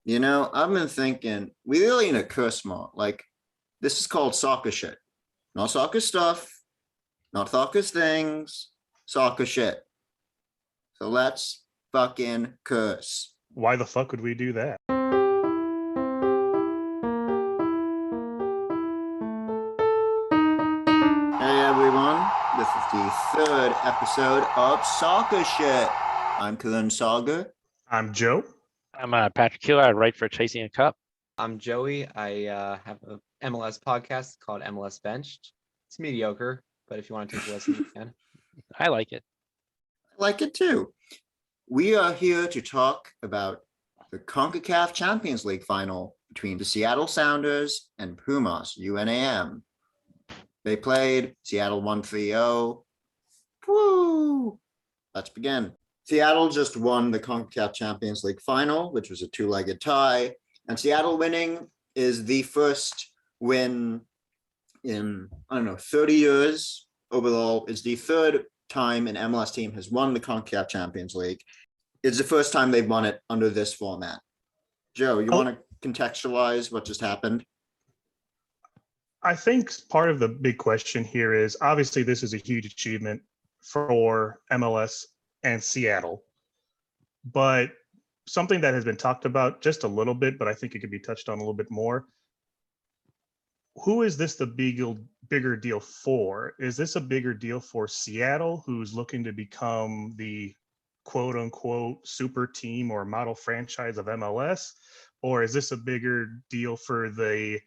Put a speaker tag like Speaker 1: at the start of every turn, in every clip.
Speaker 1: I've been thinking we really need to curse more. Like, this is called soccer shit. Not soccer stuff, not soccer things, soccer shit. So let's fucking curse.
Speaker 2: Why the fuck would we do that?
Speaker 1: Hey everyone, this is the third episode of Soccer Shit. I'm Karun Saga.
Speaker 2: I'm Joe.
Speaker 3: I'm Patrick Keeler. I write for Chasing a Cup.
Speaker 4: I'm Joey. I have a MLS podcast called MLS Benched. It's mediocre, but if you want to take a listen, you can.
Speaker 3: I like it.
Speaker 1: I like it too. We are here to talk about the CONCACAF Champions League final between the Seattle Sounders and Pumas U.N.A.M. They played. Seattle won 3-0. Woo! Let's begin. Seattle just won the CONCACAF Champions League final, which was a two-legged tie. And Seattle winning is the first win in, 30 years overall. It's the third time an MLS team has won the CONCACAF Champions League. It's the first time they've won it under this format. Joe, you want to contextualize what just happened?
Speaker 2: I think part of the big question here is obviously this is a huge achievement for MLS and Seattle, but something that has been talked about just a little bit, but I think it could be touched on a little bit more. Who is this the bigger deal for? Is this a bigger deal for Seattle, who's looking to become the quote unquote super team or model franchise of MLS? Or is this a bigger deal for the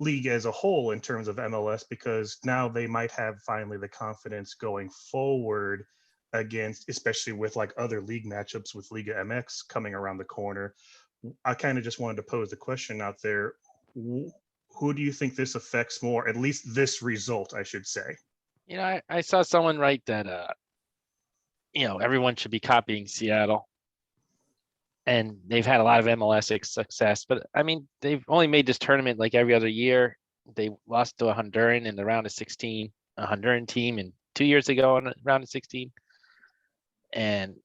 Speaker 2: league as a whole in terms of MLS, because now they might have finally the confidence going forward against, especially with like other league matchups with Liga MX coming around the corner. I kind of just wanted to pose the question out there. Who do you think this affects more, at least this result, I should say?
Speaker 3: I saw someone write that, everyone should be copying Seattle. And they've had a lot of MLS success, but I mean, they've only made this tournament like every other year. They lost to a Honduran in the round of 16, a Honduran team, and 2 years ago in the round of 16. And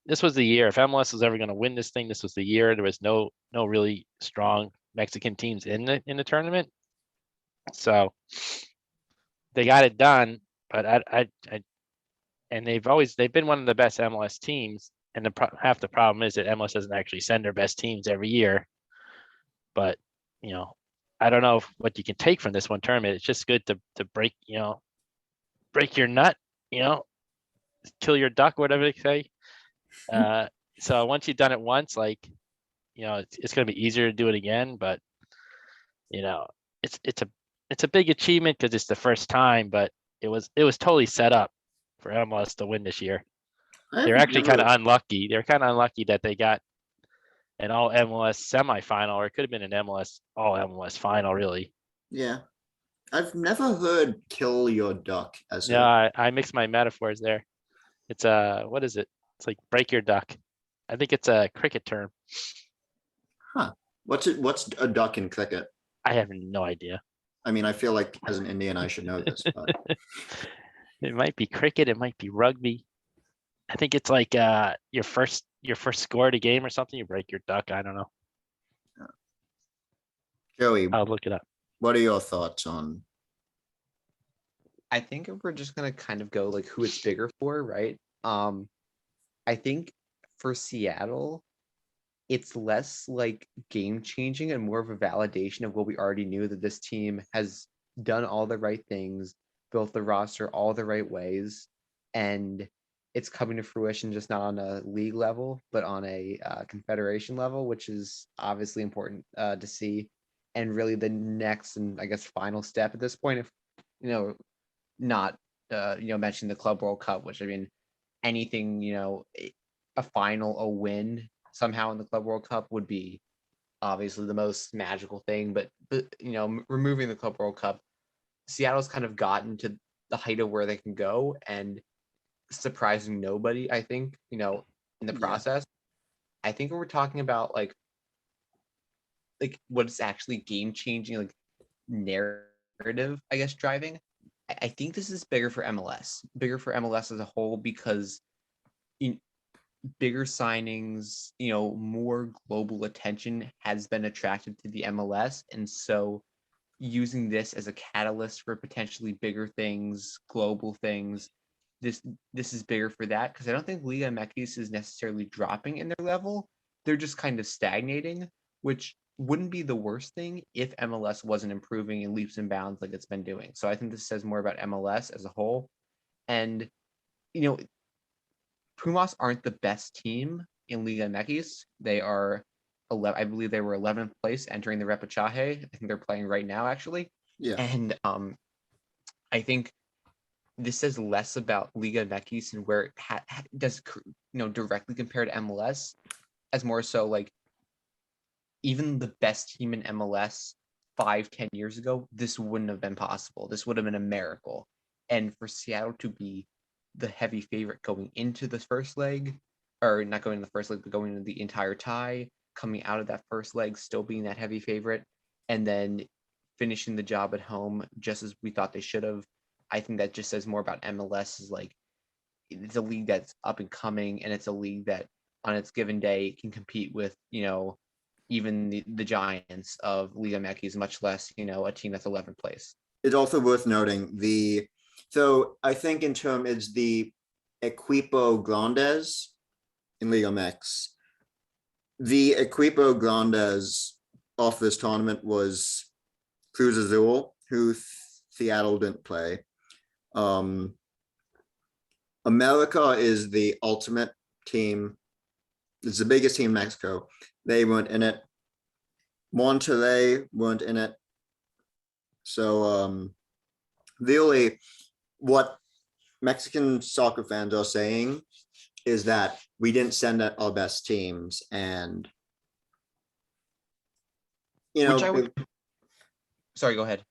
Speaker 3: this was the year. If MLS was ever going to win this thing, this was the year. There was no really strong Mexican teams in the tournament, so they got it done. But and they've been one of the best MLS teams. And half the problem is that MLS doesn't actually send their best teams every year. But, I don't know what you can take from this one tournament. It's just good to break your nut, kill your duck, whatever they say. So once you've done it once, it's going to be easier to do it again. But, it's a big achievement because it's the first time, but it was totally set up for MLS to win this year. They're actually kind of unlucky. They're kind of unlucky that they got an all MLS semifinal, or it could have been an all MLS final, really.
Speaker 1: Yeah. I've never heard kill your duck as
Speaker 3: I mixed my metaphors there. It's what is it? It's like break your duck. I think it's a cricket term.
Speaker 1: Huh. What's a duck in cricket?
Speaker 3: I have no idea.
Speaker 1: I mean, I feel like as an Indian, I should know this, but
Speaker 3: it might be cricket. It might be rugby. I think it's like your first score at a game or something. You break your duck. I don't know.
Speaker 1: Joey,
Speaker 3: I'll look it up.
Speaker 1: What are your thoughts on?
Speaker 4: I think if we're just gonna kind of go like who it's bigger for, right? I think for Seattle, it's less like game changing and more of a validation of what we already knew, that this team has done all the right things, built the roster all the right ways, and it's coming to fruition, just not on a league level, but on a confederation level, which is obviously important to see. And really the next and I guess final step at this point, if, not, mentioning the Club World Cup, which I mean, anything, a final, a win somehow in the Club World Cup would be obviously the most magical thing. But removing the Club World Cup, Seattle's kind of gotten to the height of where they can go, and surprising nobody, I think, in the process. I think when we're talking about like what's actually game changing, like narrative, I guess, driving, I think this is bigger for MLS as a whole, because bigger signings, more global attention has been attracted to the MLS. And so using this as a catalyst for potentially bigger things, global things, this is bigger for that, because I don't think Liga MX is necessarily dropping in their level. They're just kind of stagnating, which wouldn't be the worst thing if MLS wasn't improving in leaps and bounds like it's been doing. So I think this says more about MLS as a whole. And, Pumas aren't the best team in Liga MX. They are 11, I believe they were 11th place entering the repechaje. I think they're playing right now, actually.
Speaker 1: Yeah.
Speaker 4: And I think this says less about Liga MX and where it does directly compare to MLS, as more so like even the best team in MLS 5-10 years ago, this wouldn't have been possible. This would have been a miracle. And for Seattle to be the heavy favorite going into the first leg, or not going into the first leg, but going into the entire tie, coming out of that first leg, still being that heavy favorite, and then finishing the job at home just as we thought they should have. I think that just says more about MLS. Is like, it's a league that's up and coming, and it's a league that on its given day can compete with, even the giants of Liga MX, much less, a team that's 11th place.
Speaker 1: It's also worth noting so I think in term it's the Equipo Grandes in Liga MX. The Equipo Grandes of this tournament was Cruz Azul, who Seattle didn't play. America is the ultimate team. It's the biggest team in Mexico. They weren't in it. Monterrey weren't in it. So really what Mexican soccer fans are saying is that we didn't send out our best teams, and
Speaker 4: Which I would. Sorry, go ahead.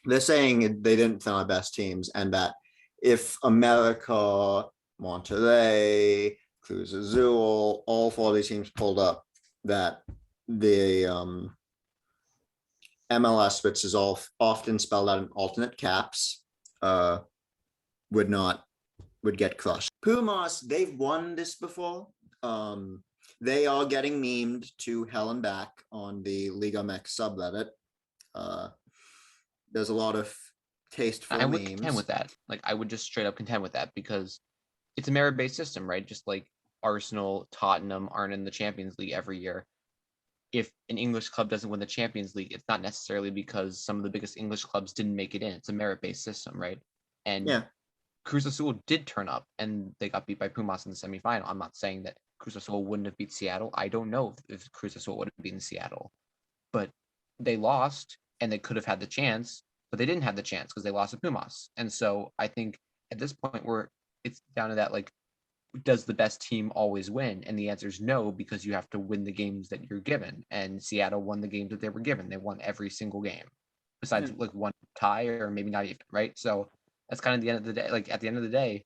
Speaker 1: They're saying they didn't send our best teams, and that if America, Monterrey, Cruz Azul, all 4 of these teams pulled up, that the MLS, which is often spelled out in alternate caps, would get crushed. Pumas, they've won this before. They are getting memed to hell and back on the Liga MX subreddit. There's a lot of tasteful
Speaker 4: I would
Speaker 1: memes.
Speaker 4: contend with that. Like, I would just straight up contend with that, because it's a merit-based system, right? Just like Arsenal, Tottenham aren't in the Champions League every year. If an English club doesn't win the Champions League, it's not necessarily because some of the biggest English clubs didn't make it in. It's a merit-based system, right? And
Speaker 1: Yeah.
Speaker 4: Cruz Azul did turn up, and they got beat by Pumas in the semifinal. I'm not saying that Cruz Azul wouldn't have beat Seattle. I don't know if Cruz Azul would have beaten Seattle, but they lost, and they could have had the chance, but they didn't have the chance because they lost to Pumas. And so I think at this point it's down to that, like, does the best team always win? And the answer is no, because you have to win the games that you're given. And Seattle won the games that they were given. They won every single game, besides like one tie, or maybe not even, right? So that's kind of the end of the day. Like, at the end of the day,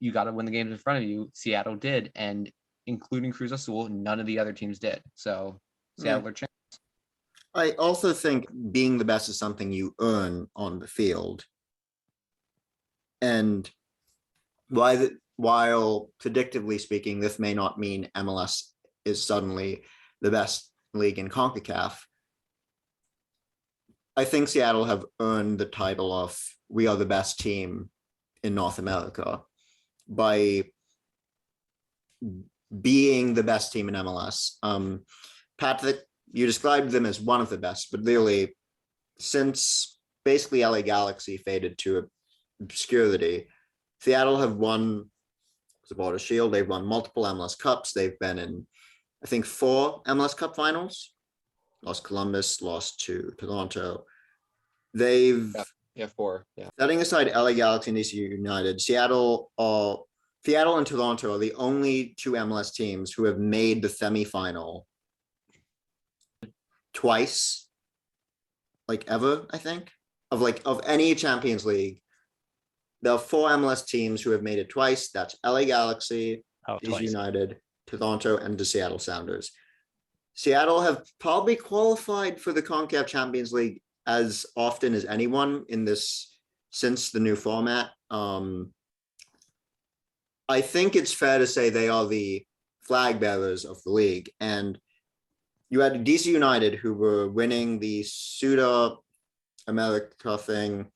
Speaker 4: you got to win the games in front of you. Seattle did, and including Cruz Azul, none of the other teams did. So Seattle are champions.
Speaker 1: I also think being the best is something you earn on the field. And while predictably speaking, this may not mean MLS is suddenly the best league in CONCACAF, I think Seattle have earned the title of we are the best team in North America by being the best team in MLS. Patrick, you described them as one of the best, but really, since basically LA Galaxy faded to obscurity, Seattle have won the Border Shield. They've won multiple MLS Cups. They've been in, I think, 4 MLS Cup finals. Lost Columbus, lost to Toronto. They've
Speaker 4: 4. Yeah.
Speaker 1: Setting aside LA Galaxy and DC United, Seattle and Toronto are the only 2 MLS teams who have made the semifinal twice, like ever, I think, of any Champions League. There are 4 MLS teams who have made it twice. That's LA Galaxy, DC United, Toronto, and the Seattle Sounders. Seattle have probably qualified for the CONCACAF Champions League as often as anyone in this since the new format. I think it's fair to say they are the flag bearers of the league. And you had DC United, who were winning the Suda America thing,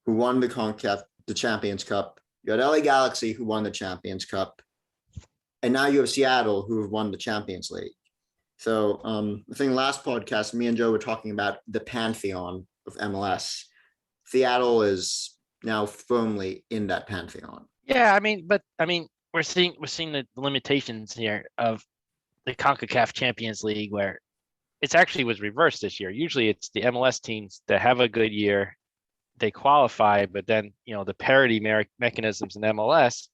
Speaker 1: who won the CONCACAF, the Champions Cup. You had LA Galaxy, who won the Champions Cup. And now you have Seattle, who have won the Champions League. So I think last podcast, me and Joe were talking about the pantheon of MLS. Seattle is now firmly in that pantheon.
Speaker 3: Yeah, I mean, we're seeing the limitations here of the CONCACAF Champions League, where it's actually was reversed this year. Usually it's the MLS teams that have a good year, they qualify, but then, you know, the parity mechanisms in MLS,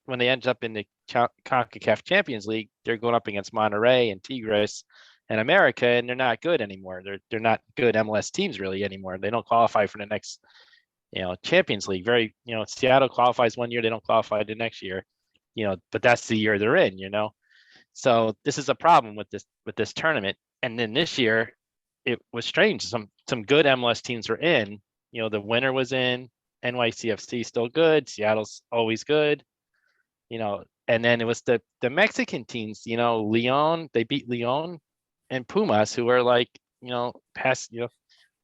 Speaker 3: when they end up in the CONCACAF Champions League, they're going up against Monterrey and Tigres and America, and they're not good anymore. They're not good MLS teams really anymore. They don't qualify for the next, you know, Champions League. Very, you know, Seattle qualifies one year, they don't qualify the next year, you know, but that's the year they're in, you know. So this is a problem with this tournament. And then this year, it was strange. Some good MLS teams were in. You know, the winner was in. NYCFC still good. Seattle's always good. You know, and then it was the Mexican teams. You know, Leon. They beat Leon and Pumas, who are like, you know, past. You know,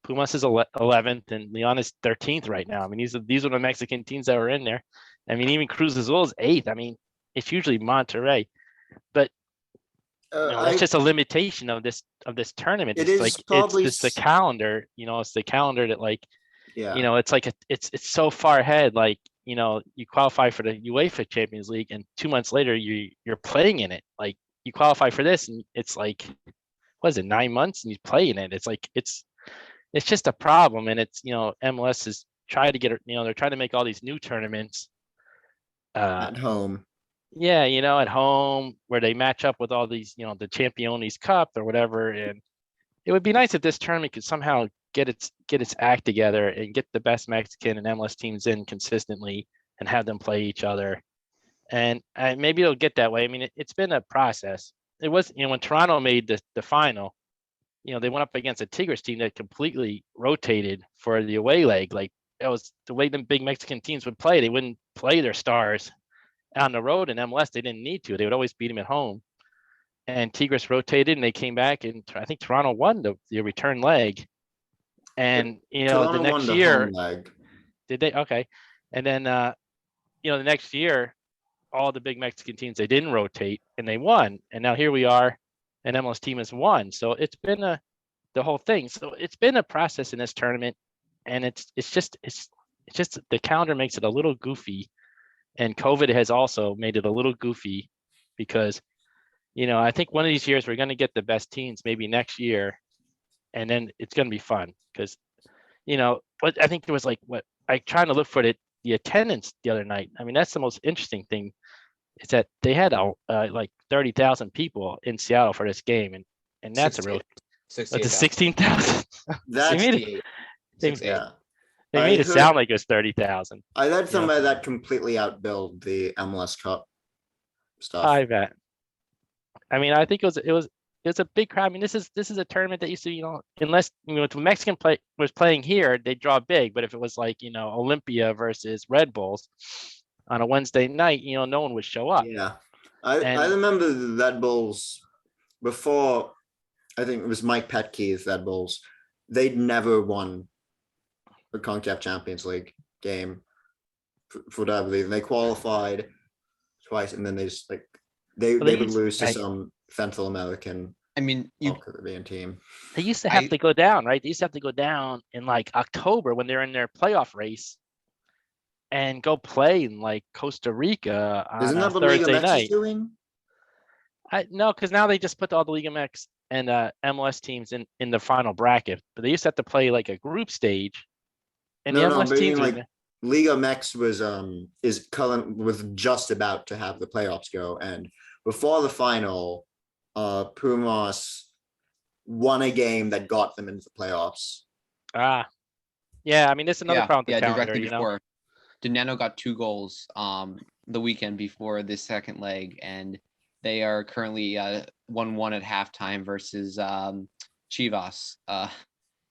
Speaker 3: Pumas is 11th and Leon is 13th right now. I mean, these are the Mexican teams that were in there. I mean, even Cruz Azul is 8th. I mean, it's usually Monterrey, but you know, that's just a limitation of this tournament.
Speaker 1: It
Speaker 3: It's
Speaker 1: is
Speaker 3: like
Speaker 1: probably
Speaker 3: it's the calendar, you know, it's the calendar that like,
Speaker 1: yeah.
Speaker 3: you know, it's like it's so far ahead. Like, you know, you qualify for the UEFA Champions League and 2 months later you're playing in it. Like you qualify for this and it's like, what is it, 9 months and you play in it. It's like it's just a problem. And it's, you know, MLS is trying to get, you know, they're trying to make all these new tournaments
Speaker 1: At home.
Speaker 3: yeah, you know, at home where they match up with all these, you know, the Championes Cup or whatever. And it would be nice if this tournament could somehow get its act together and get the best Mexican and MLS teams in consistently and have them play each other. And maybe it'll get that way. I mean, it's been a process. It was, you know, when Toronto made the final, you know, they went up against a Tigres team that completely rotated for the away leg. Like it was the way the big Mexican teams would play. They wouldn't play their stars on the road in MLS. They didn't need to. They would always beat them at home. And Tigres rotated and they came back and I think Toronto won the return leg. And you know,
Speaker 1: Toronto
Speaker 3: the next
Speaker 1: won the
Speaker 3: year,
Speaker 1: home leg.
Speaker 3: did they? Okay. And then you know, the next year, all the big Mexican teams, they didn't rotate and they won. And now here we are, an MLS team has won. So it's been the whole thing. So it's been a process in this tournament. And it's just the calendar makes it a little goofy. And COVID has also made it a little goofy because, you know, I think one of these years we're going to get the best teams maybe next year. And then it's going to be fun because, you know, but I think there was like I trying to look for the attendance the other night. I mean, that's the most interesting thing is that they had like 30,000 people in Seattle for this game. And that's a real, that's a 16,000.
Speaker 1: That's
Speaker 3: They
Speaker 1: I
Speaker 3: made it
Speaker 1: heard-
Speaker 3: sound like it was 30,000.
Speaker 1: I read somewhere that completely outbilled the MLS Cup stuff.
Speaker 3: I bet. I mean, I think it was a big crowd. I mean, this is a tournament that used to, you know, unless, you know, if the Mexican was playing here, they'd draw big. But if it was like, you know, Olympia versus Red Bulls on a Wednesday night, you know, no one would show up.
Speaker 1: Yeah. I remember the Red Bulls before, I think it was Mike Petke's Red Bulls. They'd never won the CONCACAF Champions League game for whatever reason. They qualified twice and then they just like they would lose to some Central American Caribbean team.
Speaker 3: They used to have to go down, right? They used to have to go down in like October when they're in their playoff race and go play in like Costa Rica on
Speaker 1: Isn't that what
Speaker 3: Thursday
Speaker 1: Liga MX
Speaker 3: night.
Speaker 1: is doing?
Speaker 3: No, because now they just put all the Liga MX and MLS teams in the final bracket, but they used to have to play like a group stage. And the MLS teams
Speaker 1: like Liga MX was just about to have the playoffs go, and before the final, Pumas won a game that got them into the playoffs.
Speaker 3: Yeah, I mean, this is another problem with the calendar,
Speaker 4: directly
Speaker 3: you know?
Speaker 4: before. Dineno got 2 goals the weekend before this second leg, and they are currently 1-1 at halftime versus Chivas.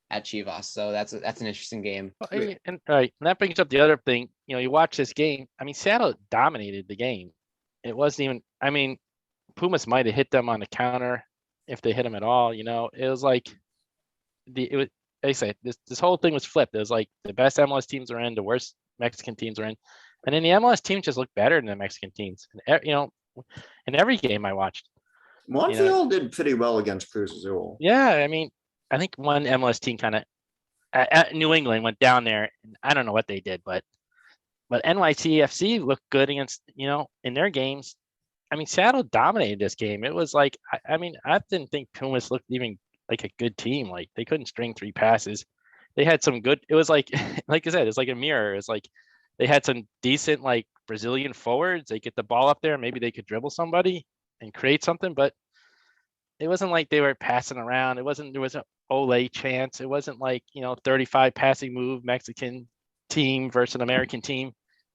Speaker 4: at Chivas. So that's an interesting game.
Speaker 3: Well, and right, and that brings up the other thing. You watch this game. I mean, Seattle dominated the game. It wasn't even. I mean, Pumas might have hit them on the counter if they hit them at all. It was like it was. They say this whole thing was flipped. It was like the best MLS teams are in, the worst Mexican teams are in, and then the MLS teams just look better than the Mexican teams. And, in every game I watched.
Speaker 1: Montreal did pretty well against Cruz Azul.
Speaker 3: Yeah, I mean, I think one MLS team kind of New England went down there. And I don't know what they did, but NYCFC looked good against in their games. I mean, Seattle dominated this game. It was like I mean, I didn't think Pumas looked even like a good team. Like they couldn't string 3 passes. They had some good. It was like like I said, it's like a mirror. It's like they had some decent like Brazilian forwards. They get the ball up there, maybe they could dribble somebody and create something, but it wasn't like they were passing around. There was an Ole chance. It wasn't like 35 passing move Mexican team versus an American team.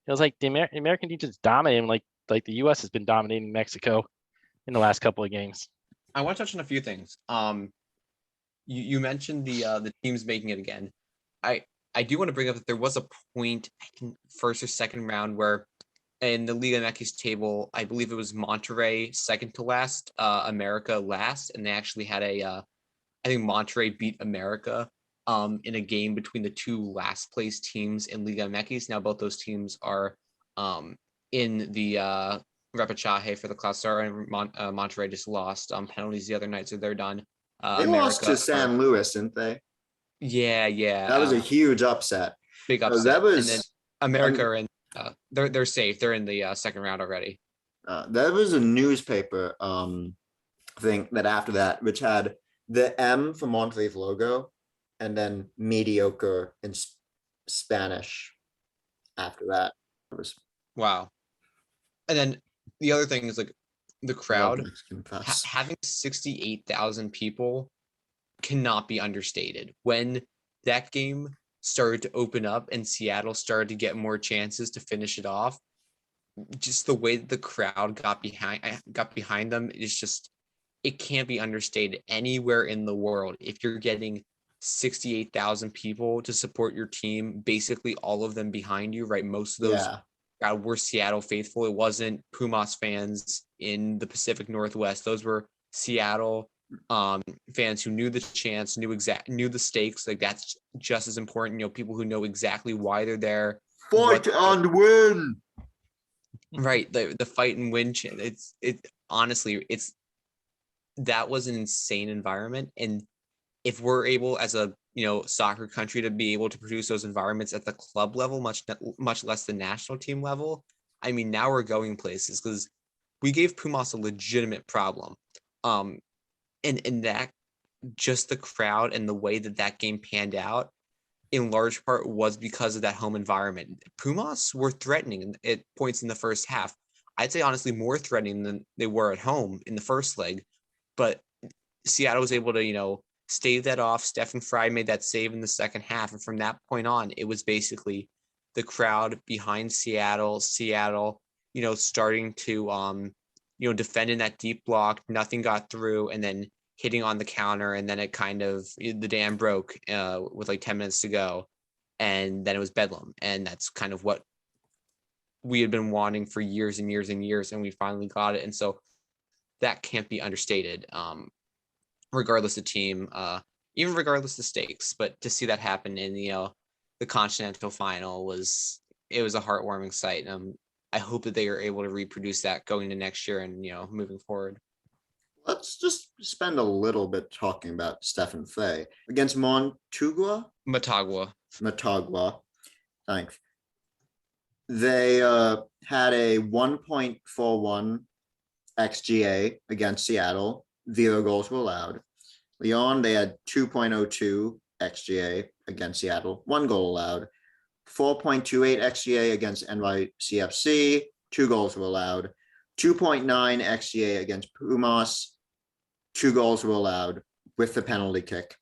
Speaker 3: It was like the American team just dominating, like the U.S. has been dominating Mexico in the last couple of games.
Speaker 4: I want to touch on a few things. You mentioned the teams making it again. I do want to bring up that there was a point, I think first or second round, where in the Liga MX table, I believe it was Monterrey second to last, America last, and they actually had I think Monterrey beat America in a game between the 2 last place teams in Liga MX. Now both those teams are in the repechaje for the Clausura, and Monterrey just lost penalties the other night, so they're done.
Speaker 1: They lost to San Luis, didn't they?
Speaker 4: Yeah.
Speaker 1: That was a huge upset.
Speaker 4: Big upset.
Speaker 1: That was,
Speaker 4: and then America are in. They're safe. They're in the second round already.
Speaker 1: There was a newspaper thing that after that, which had the M for Monterrey's logo, and then mediocre in Spanish. After that, it was
Speaker 4: wow. And then the other thing is like the crowd having 68,000 people cannot be understated. When that game started to open up and Seattle started to get more chances to finish it off, just the way that the crowd got behind them is just, it can't be understated anywhere in the world. If you're getting 68,000 people to support your team, basically all of them behind you, right? Most of those were Seattle faithful. It wasn't Pumas fans in the Pacific Northwest. Those were Seattle fans who knew the chance, knew the stakes. Like that's just as important. People who know exactly why they're there.
Speaker 1: Fight and win.
Speaker 4: Right. The fight and win. Honestly, that was an insane environment. And if we're able as a soccer country to be able to produce those environments at the club level, much less the national team level, I mean, now we're going places, because we gave Pumas a legitimate problem. And that, just the crowd and the way that game panned out in large part was because of that home environment. Pumas were threatening at points in the first half. I'd say honestly more threatening than they were at home in the first leg, but Seattle was able to, stave that off. Stephen Fry made that save in the second half. And from that point on, it was basically the crowd behind Seattle, starting to, defend in that deep block. Nothing got through, and then hitting on the counter. And then it the dam broke with like 10 minutes to go. And then it was bedlam. And that's kind of what we had been wanting for years and years and years. And we finally got it. And so that can't be understated. Regardless of team, even regardless of stakes, but to see that happen in the Continental Final was a heartwarming sight. I hope that they are able to reproduce that going into next year and moving forward.
Speaker 1: Let's just spend a little bit talking about Stephen Fay against Motagua. Thanks. They had a 1.41 xGA against Seattle. 0 goals were allowed. Lyon, they had 2.02 xGA against Seattle, 1 goal allowed. 4.28 xGA against NYCFC, 2 goals were allowed. 2.9 xGA against Pumas, 2 goals were allowed with the penalty kick.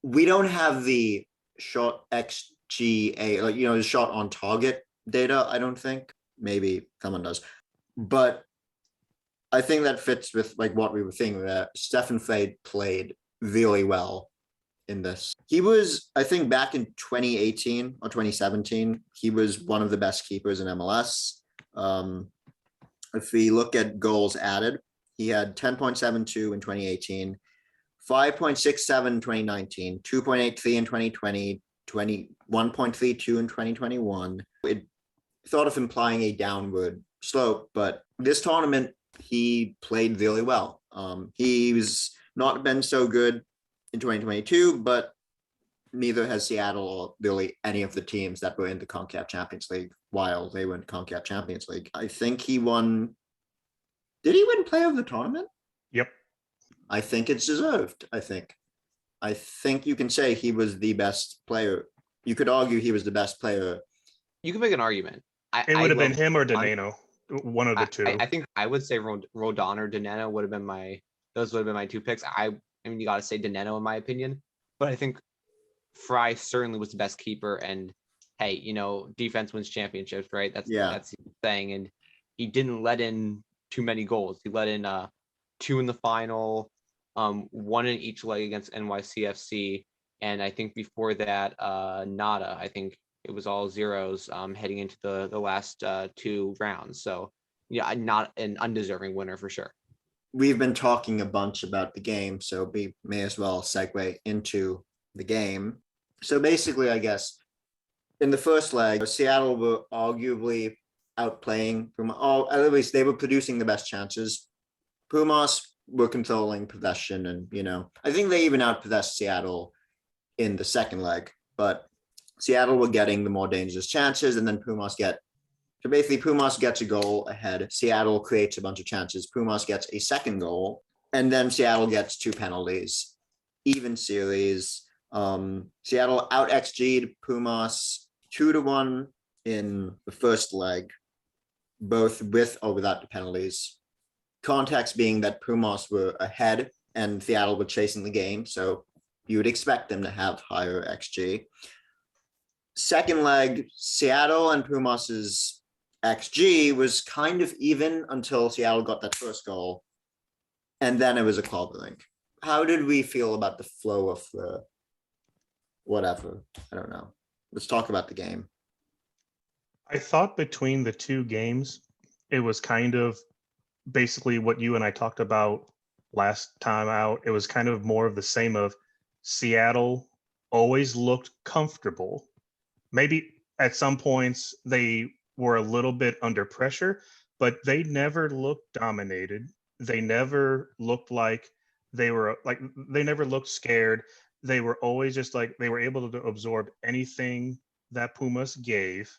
Speaker 1: We don't have the shot xGA, the shot on target data, I don't think. Maybe someone does. But I think that fits with what we were thinking, that Stephen Fay played really well in this. He was, I think, back in 2018 or 2017, he was one of the best keepers in MLS. If we look at goals added, he had 10.72 in 2018, 5.67 in 2019, 2.83 in 2020, 1.32 in 2021. It thought of implying a downward slope, but this tournament, he played really well. He's not been so good in 2022, but neither has Seattle or really any of the teams that were in the CONCACAF Champions League while they were in CONCACAF Champions League. I think he won. Did he win Player of the Tournament?
Speaker 2: Yep.
Speaker 1: I think it's deserved. I think you can say he was the best player. You could argue he was the best player.
Speaker 4: You can make an argument.
Speaker 2: It would have been
Speaker 4: love
Speaker 2: him or
Speaker 4: Rodon.
Speaker 2: Dineno, one of the two.
Speaker 4: I think I would say Rodon or Dineno would have been those would have been my two picks. I mean, you got to say Dineno in my opinion, but I think Fry certainly was the best keeper. And hey, defense wins championships, right? That's the thing. And he didn't let in too many goals. He let in 2 in the final, 1 in each leg against NYCFC, and I think before that, nada. I think it was all zeros heading into the last 2 rounds. So yeah, not an undeserving winner for sure.
Speaker 1: We've been talking a bunch about the game, so we may as well segue into the game. So basically, I guess in the first leg, Seattle were arguably outplaying Pumas, or at least they were producing the best chances. Pumas were controlling possession, and I think they even outpossessed Seattle in the second leg, but Seattle were getting the more dangerous chances, and then Pumas gets a goal ahead. Seattle creates a bunch of chances. Pumas gets a second goal, and then Seattle gets 2 penalties. Even series. Seattle out XG'd Pumas 2-1 in the first leg, both with or without the penalties. Context being that Pumas were ahead and Seattle were chasing the game, so you would expect them to have higher XG. Second leg, Seattle and Pumas's XG was kind of even until Seattle got that first goal, and then it was a clobbering. How did we feel about the flow of the whatever? I don't know. Let's talk about the game.
Speaker 2: I thought between the two games, it was kind of basically what you and I talked about last time out. It was kind of more of the same of Seattle always looked comfortable. Maybe at some points they were a little bit under pressure, but they never looked dominated. They never looked like they never looked scared. They were always just like they were able to absorb anything that Pumas gave.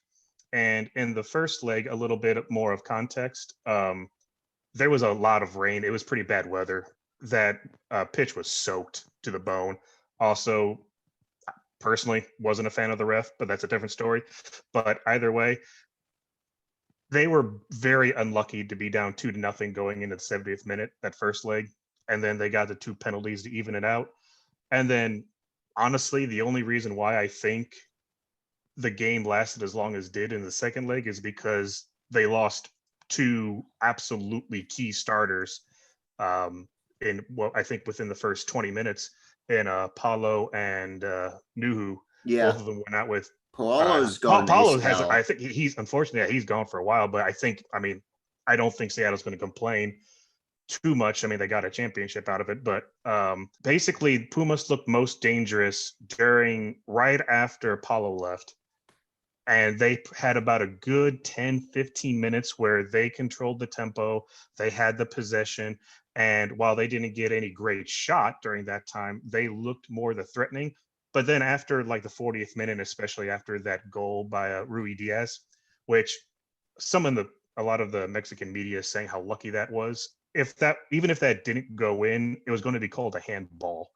Speaker 2: And in the first leg, a little bit more of context. There was a lot of rain. It was pretty bad weather. That pitch was soaked to the bone. Also, personally, wasn't a fan of the ref, but that's a different story. But either way, they were very unlucky to be down 2-0 going into the 70th minute, that first leg. And then they got the 2 penalties to even it out. And then, honestly, the only reason why I think the game lasted as long as it did in the second leg is because they lost 2 absolutely key starters in I think within the first 20 minutes in Paulo and Nuhu.
Speaker 1: Yeah.
Speaker 2: Both of them went out with
Speaker 1: Paulo's gone.
Speaker 2: Paulo has, I think he's unfortunately, he's gone for a while, but I don't think Seattle's going to complain too much. I mean, they got a championship out of it, but basically Pumas looked most dangerous right after Paulo left. And they had about a good 10-15 minutes where they controlled the tempo. They had the possession. And while they didn't get any great shot during that time, they looked more the threatening. But then after like the 40th minute, especially after that goal by Rui Diaz, which a lot of the Mexican media is saying how lucky that was. Even if that didn't go in, it was going to be called a handball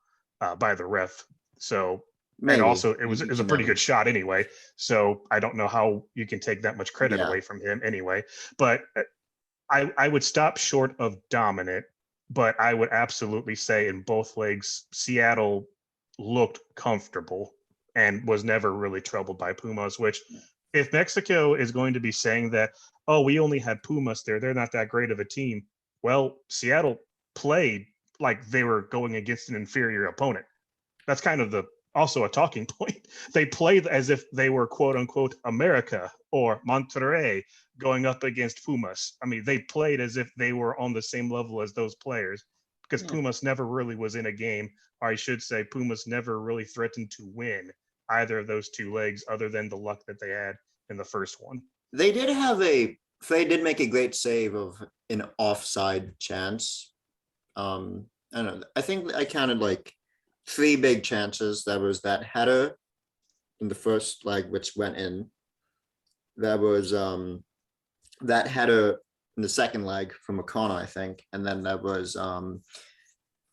Speaker 2: by the ref. So Maybe. And also, it was a pretty good shot anyway. So I don't know how you can take that much credit away from him anyway. But I would stop short of dominant, but I would absolutely say in both legs, Seattle looked comfortable and was never really troubled by Pumas, which if Mexico is going to be saying that, oh, we only had Pumas there, they're not that great of a team. Well, Seattle played like they were going against an inferior opponent. That's kind of also a talking point. They played as if they were quote unquote America or Monterrey going up against Pumas. I mean, they played as if they were on the same level as those players because Pumas never really was in a game, or I should say Pumas never really threatened to win either of those two legs other than the luck that they had in the first one.
Speaker 1: They did make a great save of an offside chance. I don't know. I think I counted like 3 big chances. There was that header in the first leg, which went in. There was that header in the second leg from O'Connor, I think. And then there was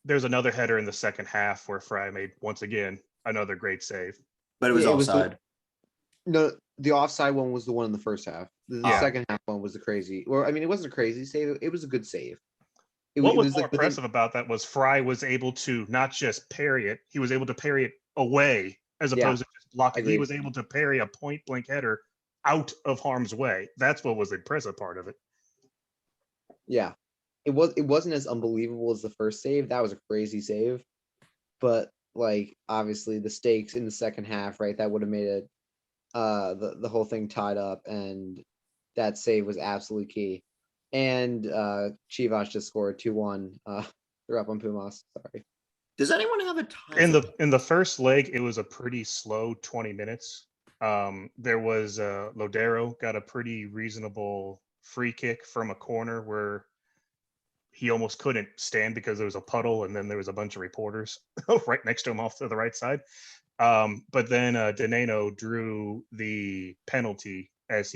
Speaker 2: there's another header in the second half where Fry made once again another great save.
Speaker 1: But it was offside.
Speaker 4: No, the offside one was the one in the first half. The second half one was the crazy. Well, I mean, it wasn't a crazy save. It was a good save.
Speaker 2: What was more impressive about that was Fry was able to not just parry it, he was able to parry it away as opposed to just block it. He was able to parry a point blank header out of harm's way. That's what was the impressive part of it.
Speaker 4: Yeah. It wasn't as unbelievable as the first save. That was a crazy save. But like obviously the stakes in the second half, right? That would have made it the whole thing tied up, and that save was absolutely key. And Chivas just scored 2-1. They're up on Pumas. Sorry.
Speaker 1: Does anyone have a time?
Speaker 2: In the first leg, it was a pretty slow 20 minutes. There was Lodero got a pretty reasonable free kick from a corner where he almost couldn't stand because there was a puddle, and then there was a bunch of reporters right next to him off to the right side. But then Dineno drew the penalty as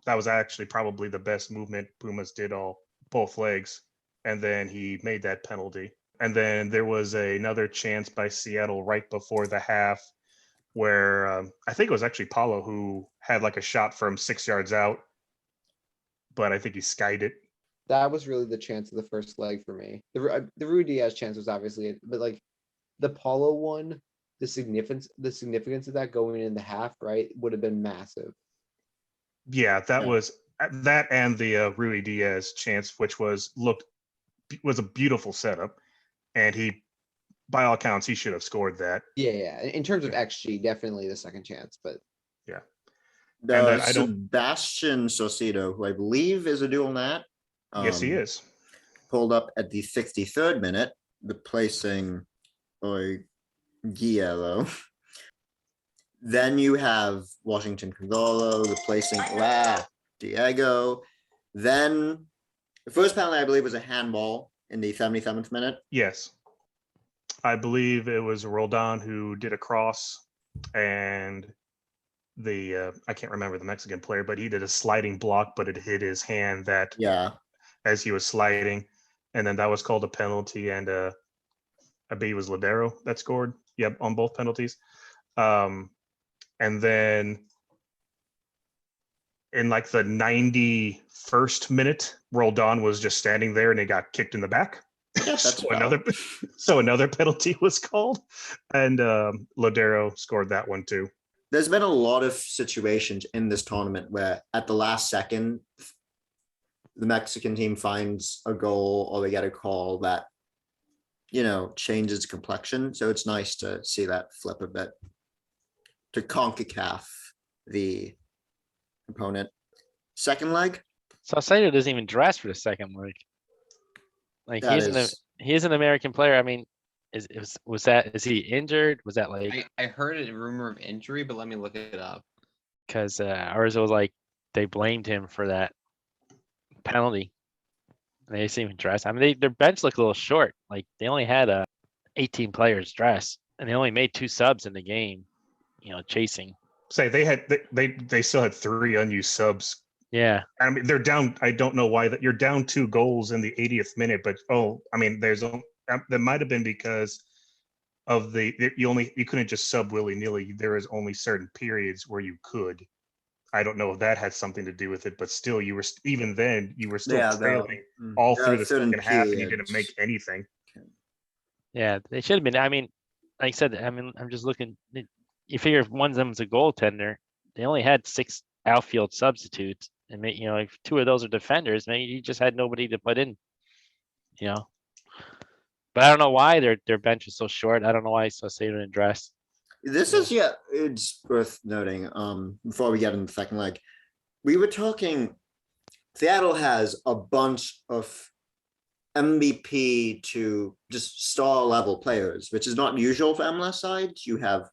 Speaker 2: that was actually probably the best movement Pumas did both legs. And then he made that penalty. And then there was another chance by Seattle right before the half where I think it was actually Paulo who had like a shot from 6 yards out, but I think he skied it.
Speaker 4: That was really the chance of the first leg for me. The Rui Diaz chance was obviously it, but like the Paulo one, the significance of that going in the half, right, would have been massive.
Speaker 2: Yeah, that was that, and the Rui Diaz chance, which was a beautiful setup, and he, by all accounts, he should have scored that.
Speaker 4: Yeah. In terms of XG, definitely the second chance, but
Speaker 2: yeah.
Speaker 1: Sebastian Saucedo, who I believe is a dual nat.
Speaker 2: Yes, he is.
Speaker 1: Pulled up at the 63rd minute, replacing Guillermo. Then you have Washington Congolo replacing Diego. Then the first penalty, I believe, was a handball in the 77th minute.
Speaker 2: Yes. I believe it was Roldan who did a cross, and I can't remember the Mexican player, but he did a sliding block, but it hit his hand as he was sliding. And then that was called a penalty, and I believe it was Lodero that scored. Yep, on both penalties. And then in like the 91st minute, Roldan was just standing there and he got kicked in the back.
Speaker 1: Yeah,
Speaker 2: so another penalty was called, and Lodero scored that one too.
Speaker 1: There's been a lot of situations in this tournament where at the last second, the Mexican team finds a goal or they get a call that, changes complexion. So it's nice to see that flip a bit to CONCACAF, the opponent. Second leg.
Speaker 3: Saucedo doesn't even dress for the second leg. Like he's an American player. I mean, is he injured? Was that like?
Speaker 4: I heard a rumor of injury, but let me look it up.
Speaker 3: Because ours was like they blamed him for that penalty. They didn't even dress. I mean, their bench looked a little short. Like they only had 18 players dress, and they only made 2 subs in the game. Chasing.
Speaker 2: Say they still had 3 unused subs.
Speaker 3: Yeah.
Speaker 2: I mean, they're down. I don't know why that you're down 2 goals in the 80th minute, but that might have been because of you couldn't just sub willy-nilly. There is only certain periods where you could. I don't know if that had something to do with it, but still, you were still trailing all through the second half, and you didn't make anything.
Speaker 3: Yeah, they should have been. I mean, like I said, I'm just looking. You figure if one of them was a goaltender, they only had 6 outfield substitutes, and if 2 of those are defenders, maybe you just had nobody to put in. But I don't know why their bench is so short. I don't know why he's so saved in dress.
Speaker 1: This is, yeah, it's worth noting, before we get into the second leg, we were talking, Seattle has a bunch of MVP to just star level players, which is not usual for MLS sides. You have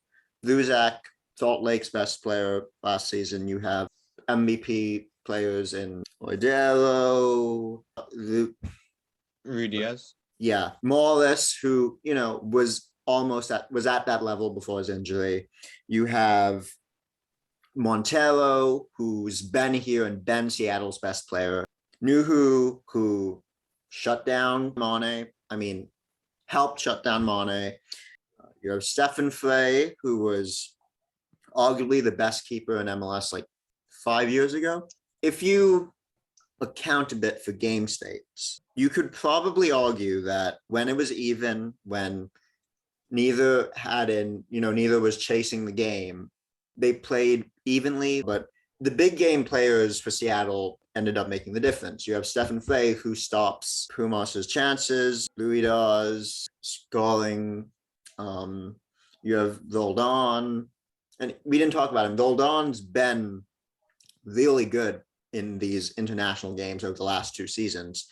Speaker 1: Luzak, Salt Lake's best player last season. You have MVP players in Odero,
Speaker 4: Rudias.
Speaker 1: yeah, Morris, who was at that level before his injury. You have Montero, who's been here and been Seattle's best player. Nuhu, who shut down Mane. I mean, helped shut down Mane. You have Stefan Frey, who was arguably the best keeper in MLS like 5 years ago. If you account a bit for game states, you could probably argue that when it was even, when neither was chasing the game, they played evenly, but the big game players for Seattle ended up making the difference. You have Stefan Frey, who stops Pumas's chances, Louis does, scoring. You have Roldan, and we didn't talk about him. Roldan's been really good in these international games over the last 2 seasons.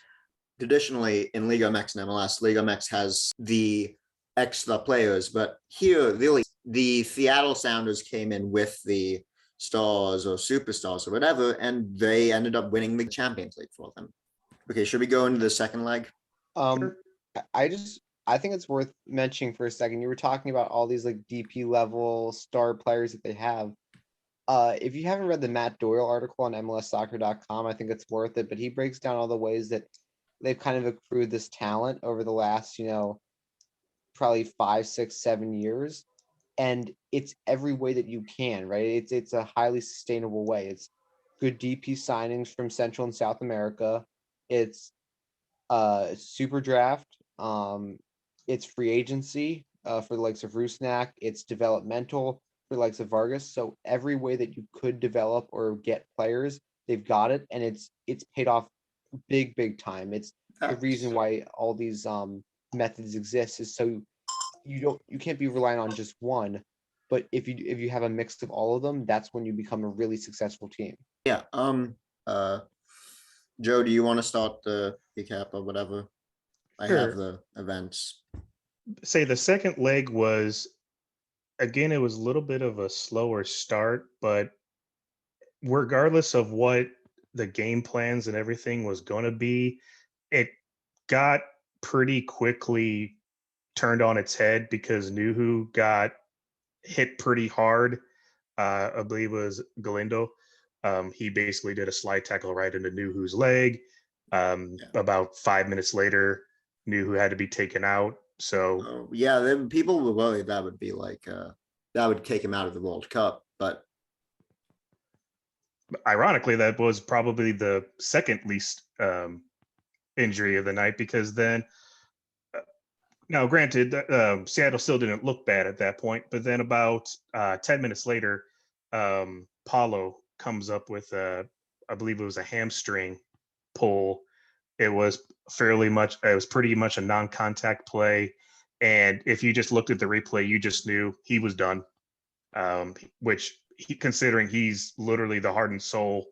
Speaker 1: Traditionally, in Liga MX and MLS, Liga MX has the extra players, but here, really, the Seattle Sounders came in with the stars or superstars or whatever, and they ended up winning the Champions League for them. Okay, should we go into the second leg?
Speaker 4: I think it's worth mentioning for a second. You were talking about all these like DP level star players that they have. If you haven't read the Matt Doyle article on MLSsoccer.com, I think it's worth it. But he breaks down all the ways that they've kind of accrued this talent over the last, probably 5, 6, 7 years. And it's every way that you can, right? It's a highly sustainable way. It's good DP signings from Central and South America. It's super draft. It's free agency for the likes of Rusnak. It's developmental for the likes of Vargas. So every way that you could develop or get players, they've got it, and it's paid off big time. It's the reason why all these methods exist is so you can't be relying on just one, but if you have a mix of all of them, that's when you become a really successful team.
Speaker 1: Yeah. Joe, do you want to start the recap or whatever? I have the events.
Speaker 2: Say the second leg was, again, it was a little bit of a slower start, but regardless of what the game plans and everything was going to be, it got pretty quickly turned on its head because Nuhu got hit pretty hard. I believe it was Galindo. He basically did a slide tackle right into Nuhu's leg. About 5 minutes later, Nuhu had to be taken out. So
Speaker 1: then people were worried that would be like that would take him out of the World Cup, but
Speaker 2: ironically, that was probably the second least injury of the night, because then, now granted, Seattle still didn't look bad at that point, but then about 10 minutes later, Paulo comes up with I believe it was a hamstring pull. It was pretty much a non-contact play. And if you just looked at the replay, you just knew he was done. Considering he's literally the heart and soul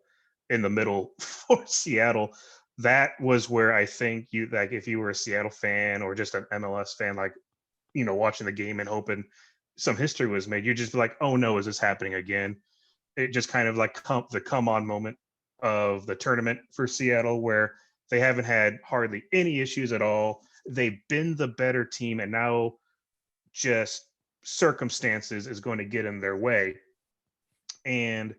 Speaker 2: in the middle for Seattle, that was where I think if you were a Seattle fan or just an MLS fan, watching the game and hoping some history was made, you'd just be like, oh no, is this happening again? It just kind of like the come on moment of the tournament for Seattle, where they haven't had hardly any issues at all. They've been the better team, and now just circumstances is going to get in their way. And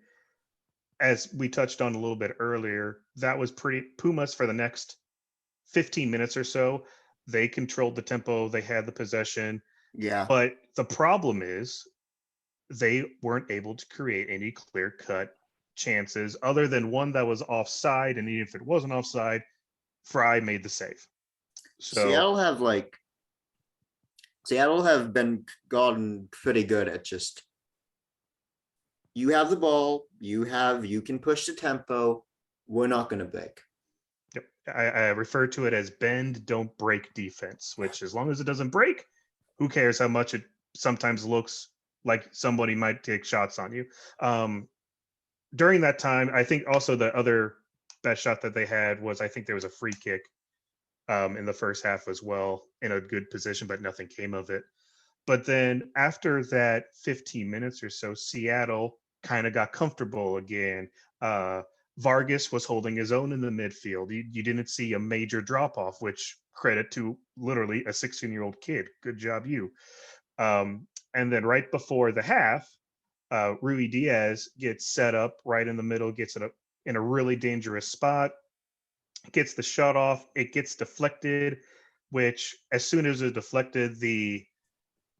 Speaker 2: as we touched on a little bit earlier, that was Pumas for the next 15 minutes or so. They controlled the tempo, they had the possession.
Speaker 1: Yeah.
Speaker 2: But the problem is they weren't able to create any clear-cut chances other than one that was offside. And even if it wasn't offside, Fry made the save. So
Speaker 1: Seattle have gotten pretty good at just, you have the ball, you can push the tempo, we're not going to break.
Speaker 2: Yep. I refer to it as bend, don't break defense, which as long as it doesn't break, who cares how much it sometimes looks like somebody might take shots on you. During that time, I think also the other best shot that they had was, I think there was a free kick in the first half as well, in a good position, but nothing came of it. But then after that 15 minutes or so, Seattle kind of got comfortable again. Vargas was holding his own in the midfield. You didn't see a major drop off, which credit to literally a 16-year-old kid. Good job, you. And then right before the half, Rui Diaz gets set up right in the middle, gets it up in a really dangerous spot, gets the shot off. It gets deflected, which as soon as it deflected, the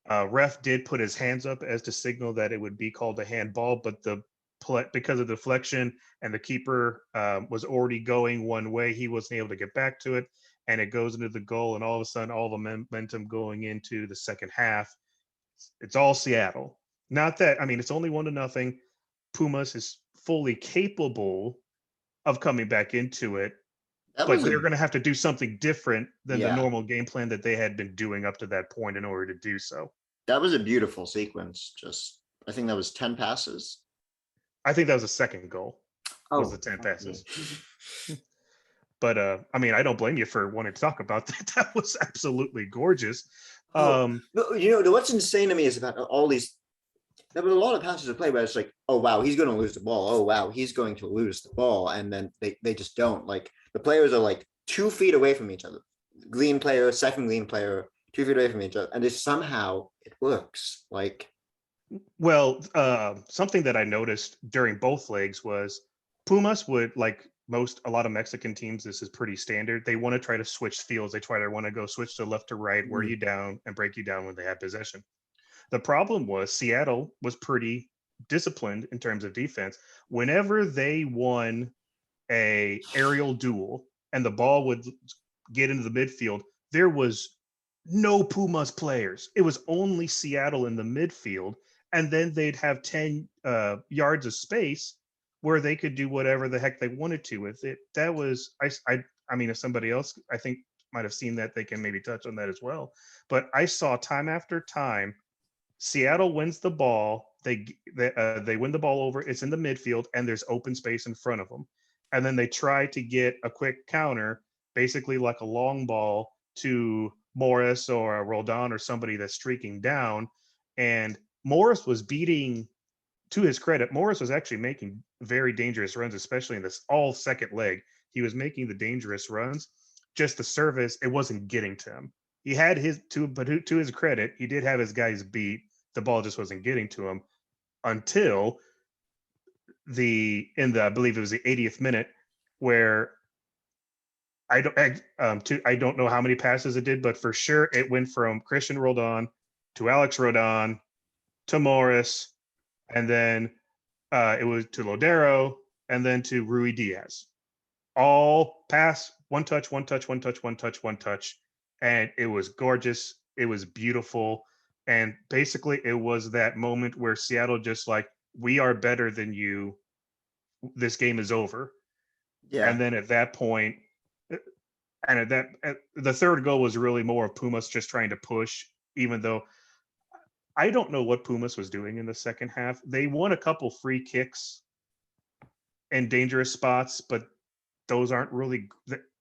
Speaker 2: ref did put his hands up as to signal that it would be called a handball, but because of deflection and the keeper was already going one way, he wasn't able to get back to it, and it goes into the goal. And all of a sudden, all the momentum going into the second half, it's all Seattle. Not that, I mean, it's only 1-0. Pumas is fully capable of coming back into it,
Speaker 1: That
Speaker 2: but
Speaker 1: was
Speaker 2: they're
Speaker 1: a
Speaker 2: going to have to do something different than the
Speaker 1: yeah,
Speaker 2: normal game plan that they had been doing up to that point in order to do so.
Speaker 1: that was a beautiful sequence. Just I think that was 10 passes.
Speaker 2: I think that was the second goal, was the 10
Speaker 1: okay.
Speaker 2: passes. But I mean, I don't blame you for wanting to talk about that. That was absolutely gorgeous.
Speaker 1: Oh, but, you know, what's insane to me is about all these. There were a lot of passes to play where it's like, oh wow, he's going to lose the ball. Oh wow, he's going to lose the ball, and then they just don't. Like the players are like 2 feet away from each other. Green player, second green player, 2 feet away from each other, and just somehow it works. Like
Speaker 2: Well, something that I noticed during both legs was Pumas would, like a lot of Mexican teams, this is pretty standard. They want to try to switch fields. They want to go switch to left to right, wear you down, and break you down when they have possession. The problem was Seattle was pretty disciplined in terms of defense. Whenever they won a aerial duel and the ball would get into the midfield, there was no Pumas players. It was only Seattle in the midfield, and then they'd have 10 yards of space where they could do whatever the heck they wanted to with it. That was I mean, if somebody else I think might have seen that, they can maybe touch on that as well. But I saw time after time, Seattle wins the ball. They win the ball over. It's in the midfield, and there's open space in front of them. And then they try to get a quick counter, basically like a long ball to Morris or a Roldan or somebody that's streaking down. And Morris was beating, to his credit, Morris was actually making very dangerous runs, especially in this all second leg. He was making the dangerous runs. Just the service, it wasn't getting to him. He had but to his credit, he did have his guys beat. The ball just wasn't getting to him until I believe it was the 80th minute, where I don't know how many passes it did, but for sure it went from Christian Roldan to Alex Roldan to Morris, and then it was to Lodero, and then to Rui Diaz. All pass, one touch, one touch, one touch, one touch, one touch. And it was gorgeous. It was beautiful. And basically, it was that moment where Seattle just like, we are better than you. This game is over.
Speaker 1: yeah,
Speaker 2: And then at that point, the third goal was really more of Pumas just trying to push, even though I don't know what Pumas was doing in the second half. They won a couple free kicks in dangerous spots, but those aren't really,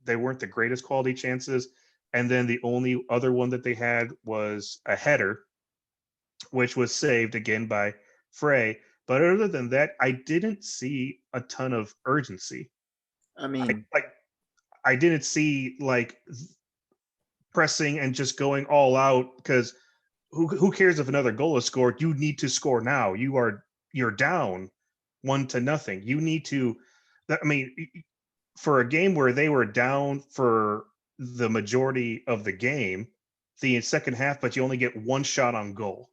Speaker 2: they weren't the greatest quality chances. And then the only other one that they had was a header, which was saved again by Frey. But other than that, I didn't see a ton of urgency.
Speaker 1: I mean,
Speaker 2: I didn't see like pressing and just going all out, because who cares if another goal is scored? You need to score now. You're down 1-0. You need to. I mean, for a game where they were down for the majority of the game, the second half, but you only get one shot on goal,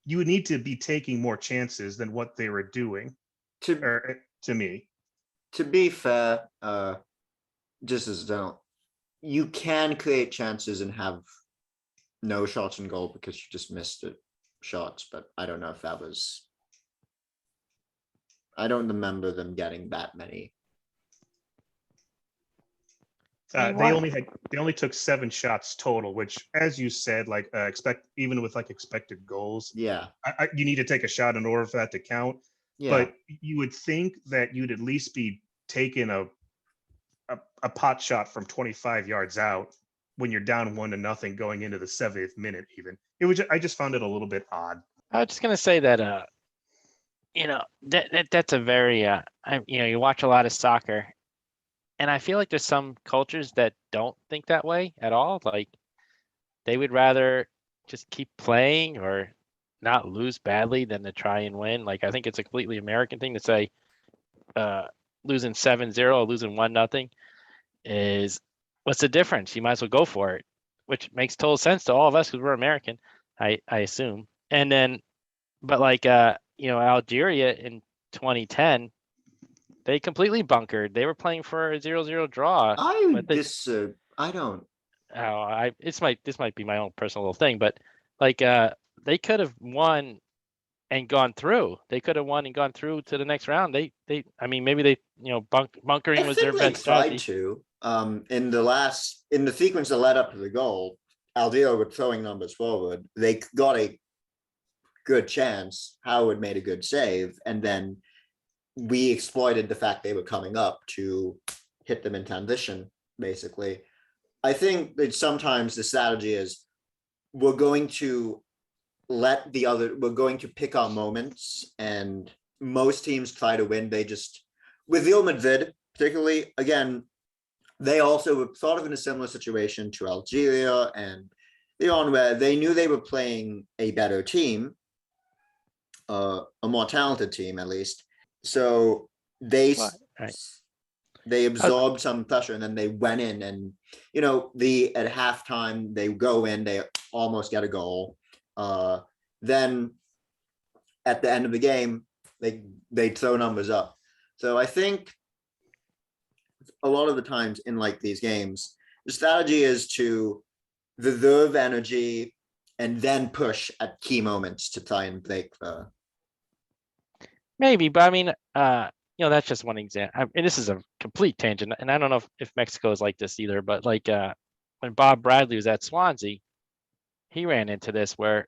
Speaker 2: you need to be taking more chances than what they were doing. To me,
Speaker 1: to be fair, just as don't, you can create chances and have no shots in goal because you just missed it shots, but I don't know if that was. I don't remember them getting that many.
Speaker 3: I mean,
Speaker 2: They
Speaker 3: why?
Speaker 2: only took 7 shots total, which, as you said, like expect even with like expected goals,
Speaker 1: Yeah,
Speaker 2: you need to take a shot in order for that to count.
Speaker 1: yeah.
Speaker 2: But you would think that you'd at least be taking a pot shot from 25 yards out when you're down 1-0 going into the 70th minute. Even I just found it a little bit odd.
Speaker 3: I was just gonna say that that's a very you watch a lot of soccer, and I feel like there's some cultures that don't think that way at all. Like they would rather just keep playing or not lose badly than to try and win. Like I think it's a completely American thing to say uh losing 7-0 or losing 1-0 is what's the difference? You might as well go for it, which makes total sense to all of us because we're American, I assume. And then but like Algeria in 2010, they completely bunkered. They were playing for a 0-0 draw.
Speaker 1: I
Speaker 3: But
Speaker 1: dis. I don't.
Speaker 3: this might be my own personal little thing, but like they could have won and gone through. They could have won and gone through to the next round. They I mean maybe they
Speaker 1: I
Speaker 3: bunkering was their
Speaker 1: think they
Speaker 3: best
Speaker 1: tried
Speaker 3: strategy.
Speaker 1: to. In the sequence that led up to the goal, Aldeo were throwing numbers forward. They got a good chance. Howard made a good save, and then we exploited the fact they were coming up to hit them in transition. Basically, I think that sometimes the strategy is we're going to we're going to pick our moments, and most teams try to win. They just, with Real Madrid particularly, again, they also were sort of in a similar situation to Algeria and Lyon, where they knew they were playing a better team, a more talented team at least. So they
Speaker 3: Right. Right.
Speaker 1: they
Speaker 3: Uh,
Speaker 1: absorbed some pressure, and then they went in, and at halftime they go in, they almost get a goal. Then at the end of the game, they throw numbers up. So I think a lot of the times in like these games, the strategy is to reserve energy and then push at key moments to try and break the.
Speaker 3: Maybe, but I mean, that's just one example. And this is a complete tangent, and I don't know if Mexico is like this either, but like when Bob Bradley was at Swansea, he ran into this where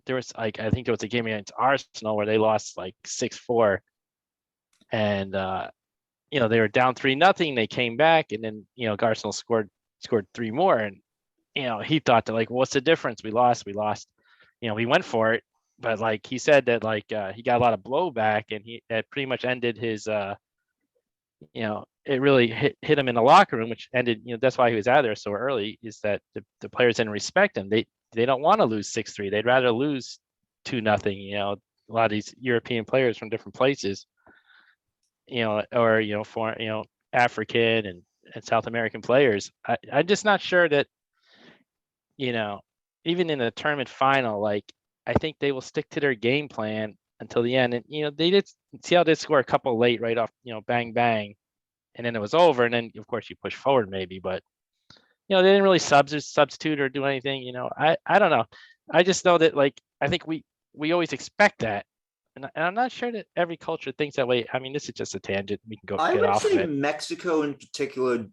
Speaker 3: there was like I think it was a game against Arsenal where they lost like 6-4, and they were down 3-0. They came back, and then Arsenal scored 3 more, and he thought that like, what's the difference? We lost. We went for it, but like he said that like he got a lot of blowback, and that pretty much ended his it really hit him in the locker room, which ended that's why he was out of there so early. Is that the players didn't respect him? They don't want to lose 6-3. They'd rather lose 2-0. A lot of these European players from different places, or for African and South American players. I'm just not sure that even in the tournament final, like I think they will stick to their game plan until the end. And they did CL did score a couple late right off, bang bang, and then it was over. And then of course you push forward maybe, but they didn't really substitute or do anything. I don't know. I just know that like I think we always expect that. And I'm not sure that every culture thinks that way. I mean, this is just a tangent. We can
Speaker 1: I
Speaker 3: get
Speaker 1: would
Speaker 3: off of
Speaker 1: say
Speaker 3: it.
Speaker 1: Mexico in particular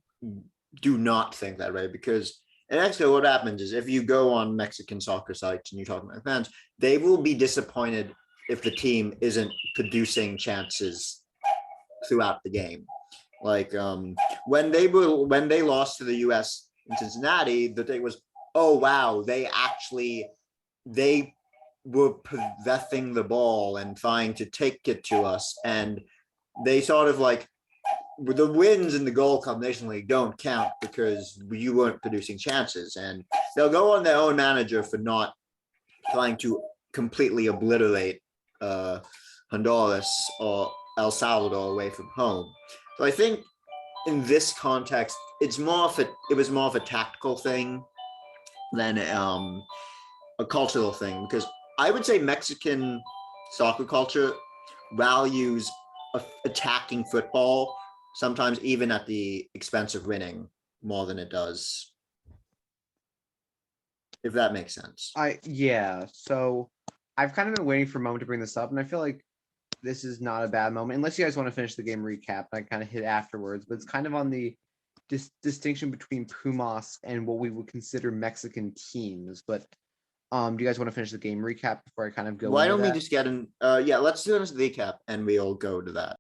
Speaker 1: do not think that way, because in Mexico, what happens is if you go on Mexican soccer sites and you talk about fans, they will be disappointed if the team isn't producing chances throughout the game. Like when they lost to the US in Cincinnati, the thing was, oh wow, they were possessing the ball and trying to take it to us, and they sort of like the wins in the goal combination league don't count because you weren't producing chances, and they'll go on their own manager for not trying to completely obliterate Honduras or El Salvador away from home. So I think in this context, it was more of a tactical thing than a cultural thing, because I would say Mexican soccer culture values attacking football, sometimes even at the expense of winning, more than it does, if that makes sense.
Speaker 4: Yeah. So I've kind of been waiting for a moment to bring this up, and I feel like this is not a bad moment, unless you guys want to finish the game recap. I kind of hit afterwards, but it's kind of on the distinction between Pumas and what we would consider Mexican teams. But do you guys want to finish the game recap before I kind of go
Speaker 1: Why
Speaker 4: into
Speaker 1: don't we
Speaker 4: that?
Speaker 1: just get in? Yeah, let's do this recap and we'll go to that.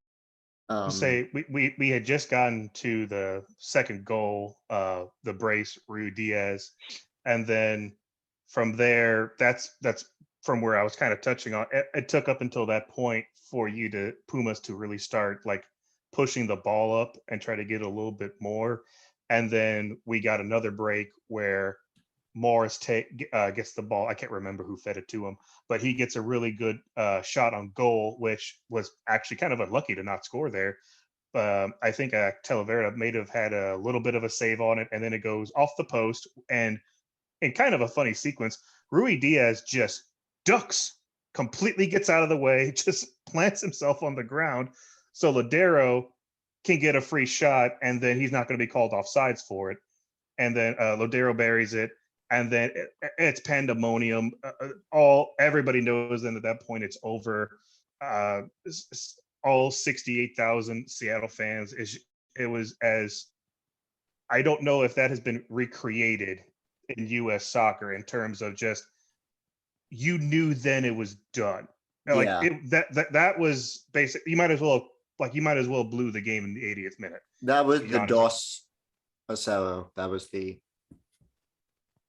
Speaker 2: Say we had just gotten to the second goal, the brace, Rui Diaz, and then from there, that's from where I was kind of touching on. It took up until that point for Pumas to really start like pushing the ball up and try to get a little bit more, and then we got another break where Morris gets the ball. I can't remember who fed it to him, but he gets a really good shot on goal, which was actually kind of unlucky to not score there. I think Talavera may have had a little bit of a save on it, and then it goes off the post. And in kind of a funny sequence, Rui Diaz just ducks, completely gets out of the way, just plants himself on the ground. So Ladero can get a free shot, and then he's not going to be called offsides for it. And then Ladero buries it. And then it's pandemonium. Everybody knows then at that point it's over. All 68,000 Seattle fans. It was as I don't know if that has been recreated in U.S. soccer in terms of just you knew then it was done. Like
Speaker 1: Yeah.
Speaker 2: That was basic. You might as well blew the game in the 80th minute.
Speaker 1: That was
Speaker 2: be
Speaker 1: the
Speaker 2: honest.
Speaker 1: DOS Ocello. That was the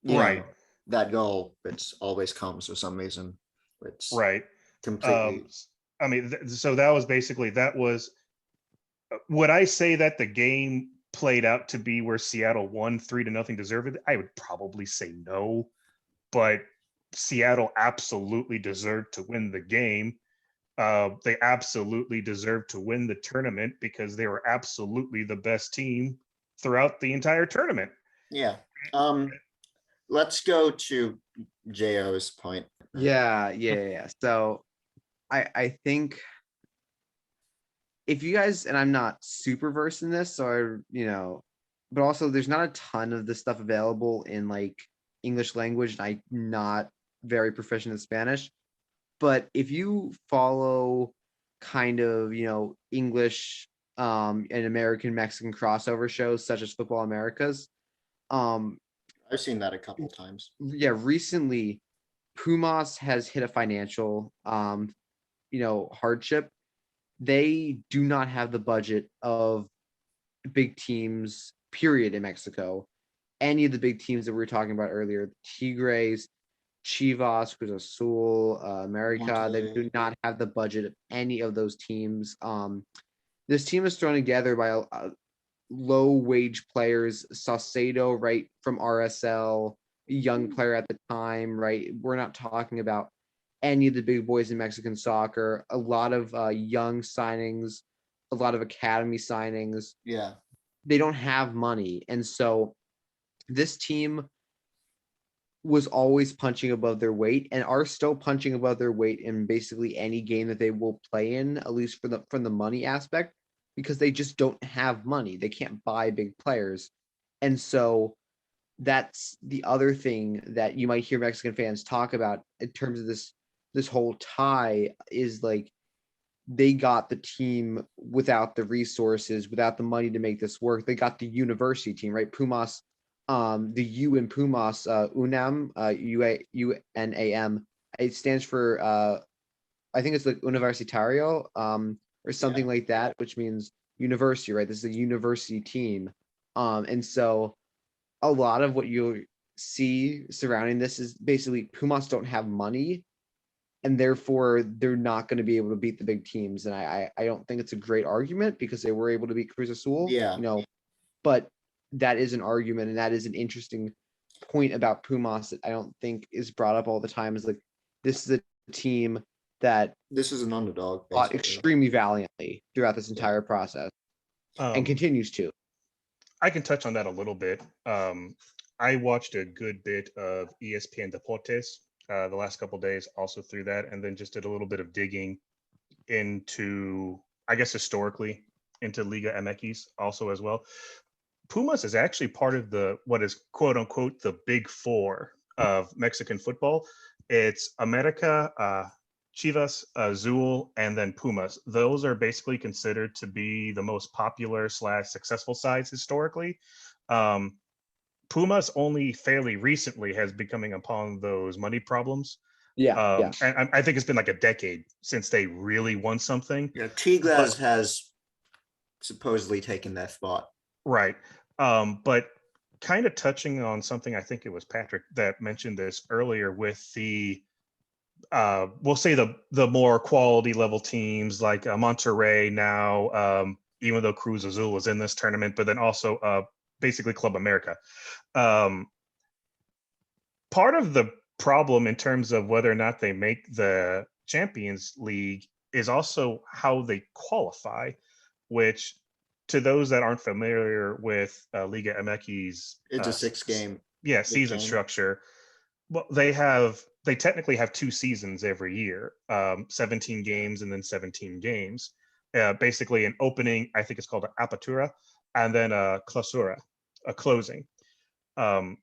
Speaker 2: Right.
Speaker 1: That goal, which always comes for some reason. It's
Speaker 2: Right.
Speaker 1: completely.
Speaker 2: I mean, so that was basically would I say that the game played out to be where Seattle won 3-0 deserved? I would probably say no, but Seattle absolutely deserved to win the game. They absolutely deserved to win the tournament because they were absolutely the best team throughout the entire tournament.
Speaker 1: Yeah. Let's go to JO's point.
Speaker 4: Yeah. So I think if you guys, and I'm not super versed in this, so but also there's not a ton of this stuff available in like English language, and I'm not very proficient in Spanish. But if you follow kind of, English and American Mexican crossover shows such as Football Americas,
Speaker 1: I've seen that a couple times.
Speaker 4: yeah, recently Pumas has hit a financial hardship. They do not have the budget of big teams, period, in Mexico. Any of the big teams that we were talking about earlier, Tigres, Chivas, Cruz Azul, America, they do not have the budget of any of those teams. This team is thrown together by low wage players. Saucedo, right, from RSL, young player at the time, right? We're not talking about any of the big boys in Mexican soccer. A lot of young signings, a lot of academy signings.
Speaker 1: Yeah.
Speaker 4: They don't have money. And so this team was always punching above their weight and are still punching above their weight in basically any game that they will play in, at least from the money aspect, because they just don't have money. They can't buy big players. And so that's the other thing that you might hear Mexican fans talk about in terms of this whole tie is like they got the team without the resources, without the money to make this work. They got the university team, right? Pumas, the U in Pumas, U.N.A.M, U.N.A.M. It stands for, I think it's like Universitario, or something like that, which means university, right? This is a university team. And so a lot of what you see surrounding this is basically Pumas don't have money, and therefore they're not going to be able to beat the big teams. And I don't think it's a great argument because they were able to beat Cruz Azul.
Speaker 1: Yeah.
Speaker 4: But that is an argument, and that is an interesting point about Pumas that I don't think is brought up all the time. Is like this is a team that
Speaker 1: This is an underdog.
Speaker 4: fought
Speaker 1: Basically.
Speaker 4: extremely valiantly throughout this entire process and continues to.
Speaker 2: I can touch on that a little bit. I watched a good bit of ESPN Deportes the last couple of days, also through that, and then just did a little bit of digging into, I guess, historically into Liga MX also as well. Pumas is actually part of what is quote unquote the big four of Mexican football. It's America, Chivas, Azul, and then Pumas. Those are basically considered to be the most popular / successful sides historically. Pumas only fairly recently has been coming upon those money problems.
Speaker 5: Yeah.
Speaker 2: And I think it's been like a decade since they really won something.
Speaker 1: Yeah, Tigres has supposedly taken their spot.
Speaker 2: Right. But kind of touching on something, I think it was Patrick that mentioned this earlier with the we'll say the more quality level teams like Monterrey now, even though Cruz Azul was in this tournament, but then also basically Club America. Part of the problem in terms of whether or not they make the Champions League is also how they qualify, which to those that aren't familiar with Liga MX's
Speaker 1: It's a 6-game.
Speaker 2: Season
Speaker 1: game.
Speaker 2: structure. Well, they technically have 2 seasons every year, 17 games and then 17 games. Basically an opening, I think it's called an apertura, and then a clausura, a closing. So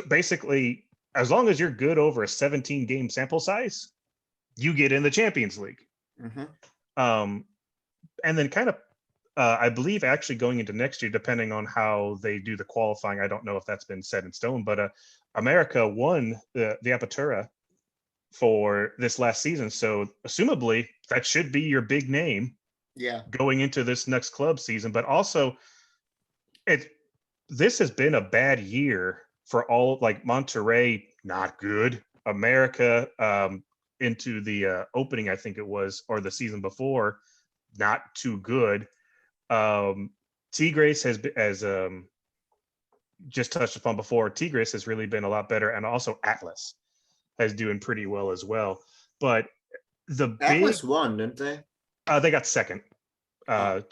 Speaker 2: basically, as long as you're good over a 17 game sample size, you get in the Champions League. And then kind of, I believe actually going into next year, depending on how they do the qualifying, I don't know if that's been set in stone, but America won the Apertura for this last season. So assumably that should be your big name going into this next club season. But also this has been a bad year for all, like Monterrey, not good. America into the opening, I think it was, or the season before, not too good. Tigres has just touched upon before. Tigres has really been a lot better, and also Atlas has doing pretty well as well. But the
Speaker 1: Atlas won, didn't they?
Speaker 2: They got second.
Speaker 4: No,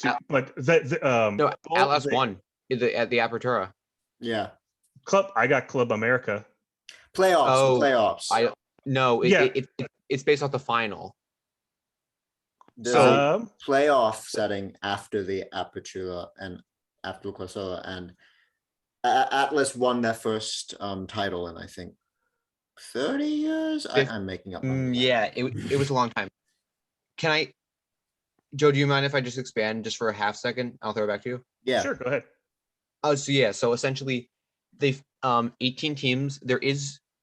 Speaker 2: Atlas
Speaker 4: won at the Apertura.
Speaker 1: Yeah.
Speaker 2: I got Club America.
Speaker 1: Playoffs.
Speaker 4: It's based off the final.
Speaker 1: There's a playoff setting after the Apertura and after Clausura, and Atlas won their first title in I think 30 years. I'm making up.
Speaker 4: It was a long time. Can I, Joe? Do you mind if I just expand just for a half second? I'll throw it back to you.
Speaker 1: Yeah,
Speaker 2: sure. Go ahead.
Speaker 4: So essentially, they've 18 teams.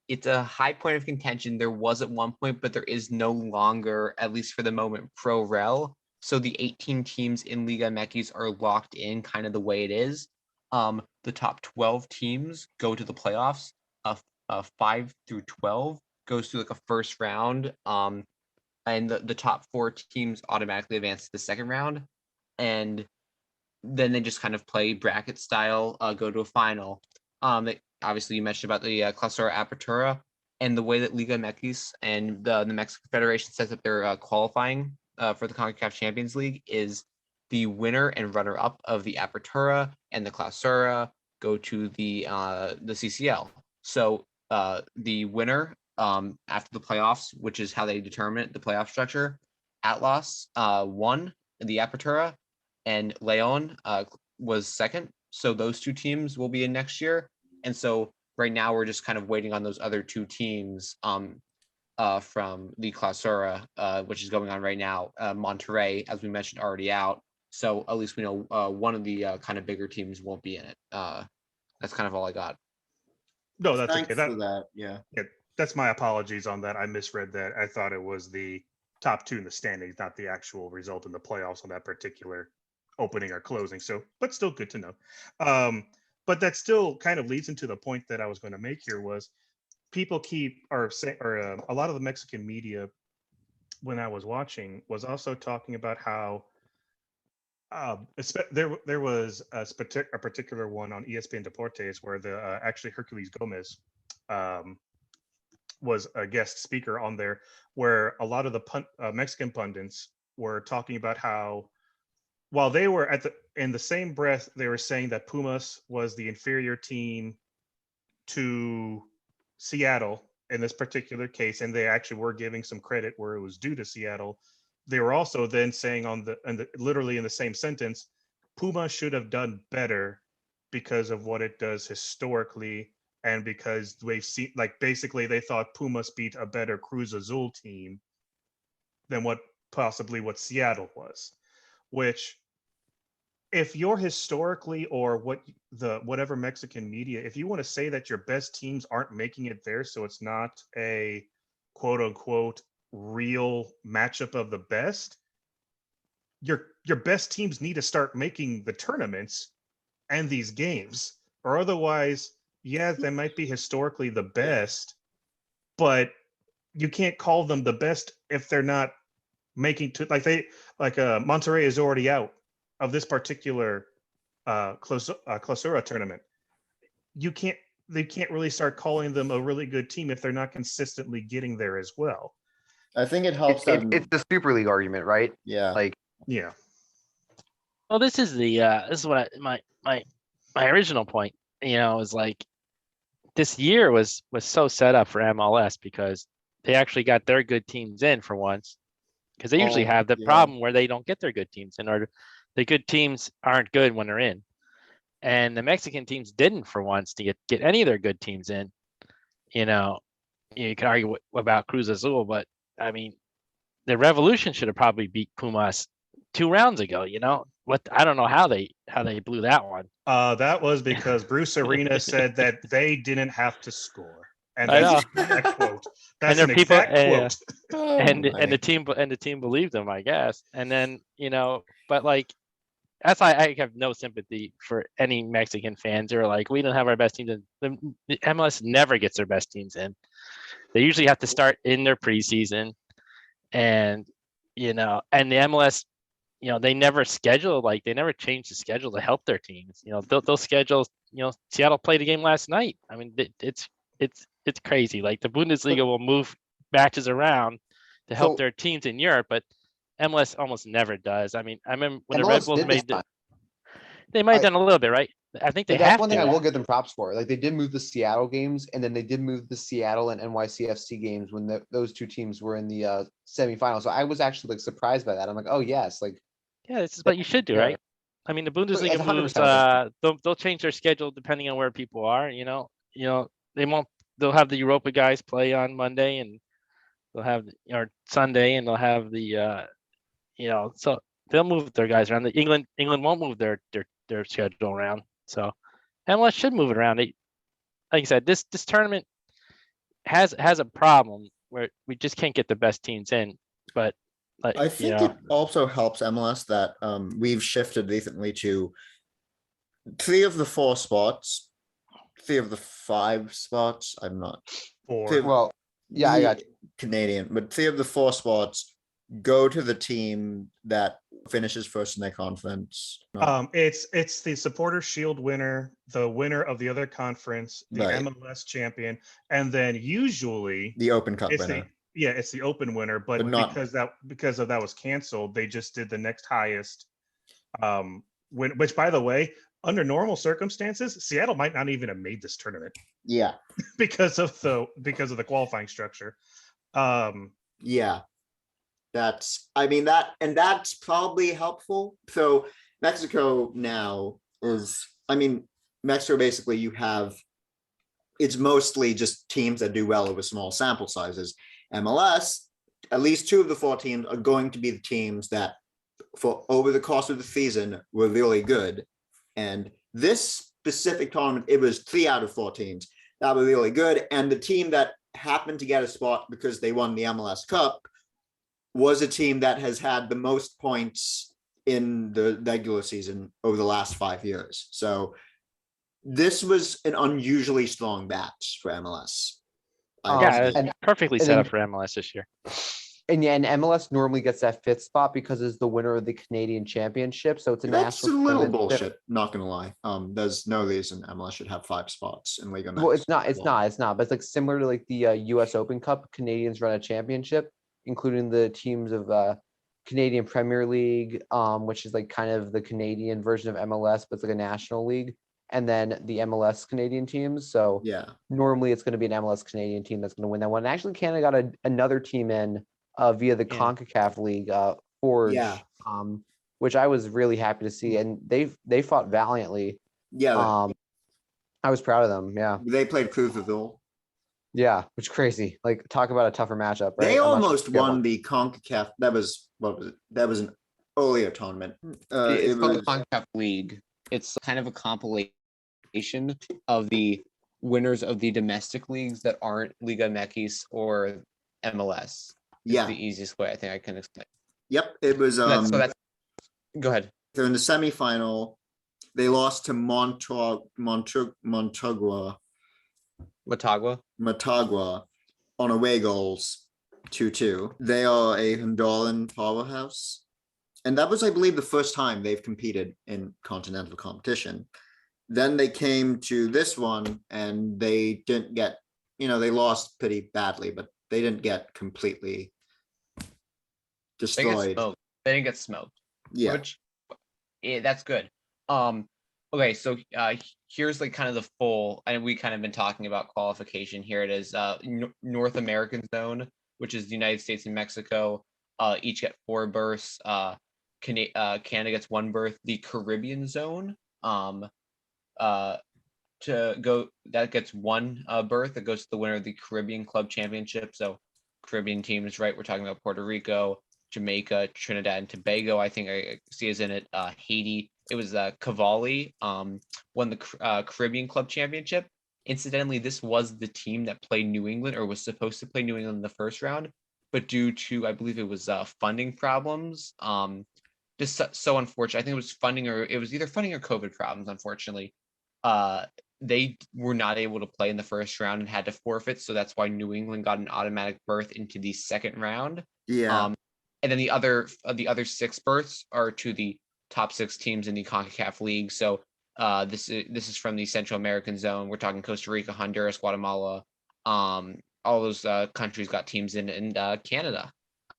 Speaker 4: It's a high point of contention. There was at one point, but there is no longer, at least for the moment, pro rel. So the 18 teams in Liga MX are locked in kind of the way it is. The top 12 teams go to the playoffs. 5 through 12 goes through like a first round. And the top 4 teams automatically advance to the second round. And then they just kind of play bracket style, go to a final. Obviously, you mentioned about the Clausura Apertura, and the way that Liga MX and the Mexican Federation sets up their qualifying for the CONCACAF Champions League is the winner and runner-up of the Apertura and the Clausura go to the CCL. So the winner after the playoffs, which is how they determine the playoff structure, Atlas won the Apertura, and Leon was second. So those 2 teams will be in next year. And so right now we're just kind of waiting on those other 2 teams from the Clausura, which is going on right now. Monterrey, as we mentioned, already out. So at least we know one of the kind of bigger teams won't be in it. That's kind of all I got.
Speaker 2: No, that's
Speaker 1: Thanks
Speaker 2: okay.
Speaker 1: for that. Yeah.
Speaker 2: That's my apologies on that. I misread that. I thought it was the top 2 in the standings, not the actual result in the playoffs on that particular opening or closing. So, but still good to know. But that still kind of leads into the point that I was going to make here was people a lot of the Mexican media when I was watching was also talking about how there was a particular one on ESPN Deportes where the actually Hercules Gomez was a guest speaker on there, where a lot of the Mexican pundits were talking about how while they were in the same breath, they were saying that Pumas was the inferior team to Seattle in this particular case, and they actually were giving some credit where it was due to Seattle. They were also then saying literally in the same sentence, Puma should have done better because of what it does historically and because we've seen, like, basically they thought Pumas beat a better Cruz Azul team than what Seattle was, which if you're historically, or whatever Mexican media, if you want to say that your best teams aren't making it there, so it's not a quote unquote real matchup of the best, your best teams need to start making the tournaments and these games, or otherwise, yeah, they might be historically the best, but you can't call them the best if they're not making Monterrey is already out of this particular Clausura tournament. They can't really start calling them a really good team if they're not consistently getting there as well.
Speaker 1: I think it helps that.
Speaker 5: It's the Super League argument, right?
Speaker 1: Yeah.
Speaker 5: Like,
Speaker 2: Yeah.
Speaker 3: Well, this is what my original point, is like this year was so set up for MLS because they actually got their good teams in for once, because they usually have the problem where they don't get their good teams in, or the good teams aren't good when they're in, and the Mexican teams didn't for once to get any of their good teams in. You can argue about Cruz Azul, but I mean, the Revolution should have probably beat Pumas 2 rounds ago. I don't know how they blew that one.
Speaker 2: That was because Bruce Arena said that they didn't have to score, and
Speaker 3: I
Speaker 2: that's
Speaker 3: know.
Speaker 2: an exact quote. That's
Speaker 3: And
Speaker 2: an
Speaker 3: their people-
Speaker 2: exact quote.
Speaker 3: and the team believed them, I guess. And then but like that's why I have no sympathy for any Mexican fans who are like, we don't have our best teams in. The MLS never gets their best teams in. They usually have to start in their preseason, and and the MLS, they never they never change the schedule to help their teams. They'll schedule. Seattle played a game last night. I mean, it's crazy. Like the Bundesliga will move matches around to help their teams in Europe, but MLS almost never does. I mean, I remember when the Red
Speaker 5: MLS
Speaker 3: Bulls
Speaker 5: did this
Speaker 3: made
Speaker 5: time.
Speaker 3: they might have done a little bit, right? I think they
Speaker 5: But that's
Speaker 3: have
Speaker 5: one thing I
Speaker 3: to.
Speaker 5: will give them props for. Like, they did move the Seattle games, and then they did move the Seattle and NYCFC games when those two teams were in the semifinals. So I was actually like surprised by that. I'm like, oh yes, like,
Speaker 3: Yeah, this is what you should do,
Speaker 5: yeah.
Speaker 3: right? I mean, the Bundesliga
Speaker 5: It's 100%
Speaker 3: moves.
Speaker 5: what
Speaker 3: They'll change their schedule depending on where people are. They won't. They'll have the Europa guys play on Monday, and they'll have or Sunday, and they'll have the so they'll move their guys around. England won't move their schedule around. So MLS should move it around. Like I said, this tournament has a problem where we just can't get the best teams in. But
Speaker 1: I think it also helps MLS that we've shifted recently to 3 of the 4 spots, 3 of the 5 spots. I'm not
Speaker 5: well, yeah, I got you.
Speaker 1: Canadian, but 3 of the 4 spots go to the team that finishes first in their conference.
Speaker 2: It's the Supporter Shield winner, the winner of the other conference, the
Speaker 1: Right.
Speaker 2: MLS champion, and then usually
Speaker 1: The Open Cup
Speaker 2: it's
Speaker 1: winner.
Speaker 2: it's the Open winner, but
Speaker 1: not-
Speaker 2: because of that was canceled, they just did the next highest. Which, by the way, under normal circumstances, Seattle might not even have made this tournament
Speaker 1: Yeah.
Speaker 2: because of the qualifying structure.
Speaker 1: Yeah. That's probably helpful. So Mexico now is, Mexico basically it's mostly just teams that do well over small sample sizes. MLS, at least 2 of the 4 teams are going to be the teams that for over the course of the season were really good. And this specific tournament, it was 3 out of 4 teams that were really good. And the team that happened to get a spot because they won the MLS Cup was a team that has had the most points in the regular season over the last 5 years. So this was an unusually strong batch for MLS.
Speaker 3: it's perfectly
Speaker 5: and
Speaker 3: set
Speaker 5: then-
Speaker 3: up for MLS this year.
Speaker 5: And yeah, and MLS normally gets that 5th spot because it's the winner of the Canadian Championship. So it's a
Speaker 1: That's a
Speaker 5: national
Speaker 1: little
Speaker 5: tournament that-
Speaker 1: bullshit, not gonna lie. There's no reason MLS should have 5 spots in Liga.
Speaker 5: Well, it's not. But it's like similar to like the U.S. Open Cup. Canadians run a championship, including the teams of Canadian Premier League, which is like kind of the Canadian version of MLS, but it's like a national league, and then the MLS Canadian teams. So
Speaker 1: Yeah.
Speaker 5: normally it's going to be an MLS Canadian team that's going to win that one. And actually, Canada got another team in via the
Speaker 3: Yeah.
Speaker 5: CONCACAF League, Forge,
Speaker 1: Yeah.
Speaker 5: which I was really happy to see, and they fought valiantly.
Speaker 1: Yeah.
Speaker 5: I was proud of them. Yeah.
Speaker 1: They played Cruzville.
Speaker 5: Yeah. Which crazy. Like talk about a tougher matchup, right?
Speaker 1: They
Speaker 5: I'm not sure
Speaker 1: almost
Speaker 5: if you have
Speaker 1: won
Speaker 5: one.
Speaker 1: the CONCACAF. That was what was it? That was an earlier tournament.
Speaker 4: It's
Speaker 1: It
Speaker 4: called the
Speaker 1: was
Speaker 4: CONCACAF League. It's kind of a compilation of the winners of the domestic leagues that aren't Liga MX or MLS. Is
Speaker 1: yeah.
Speaker 4: the easiest way I think I can explain.
Speaker 1: Yep. It was
Speaker 4: So that's go ahead.
Speaker 1: so in the semifinal, they lost to
Speaker 4: Matagua.
Speaker 1: Motagua on away goals 2-2. They are a Honduran powerhouse. And that was, I believe, the first time they've competed in continental competition. Then they came to this one and they didn't get, they lost pretty badly, but they didn't get completely
Speaker 4: They get
Speaker 1: destroyed.
Speaker 4: smoked. They didn't get smoked.
Speaker 1: Yeah.
Speaker 4: Which that's good. Okay, so here's like kind of the full, and we kind of been talking about qualification. Here it is. North American zone, which is the United States and Mexico, each get 4 berths. Canada gets 1 berth. The Caribbean zone, to go that gets 1 berth that goes to the winner of the Caribbean Club Championship. So Caribbean teams, right? We're talking about Puerto Rico, Jamaica, Trinidad and Tobago. I think I see is in it. Haiti. It was Cavalli won the Caribbean Club Championship. Incidentally, this was the team that played New England or was supposed to play New England in the first round, but due to I believe it was funding problems, just so unfortunate. I think it was funding or it was either funding or COVID problems. Unfortunately, they were not able to play in the first round and had to forfeit. So that's why New England got an automatic berth into the second round.
Speaker 1: Yeah.
Speaker 4: And then the other 6 berths are to the top 6 teams in the CONCACAF League. So this is from the Central American zone. We're talking Costa Rica, Honduras, Guatemala. All those countries got teams in, and Canada.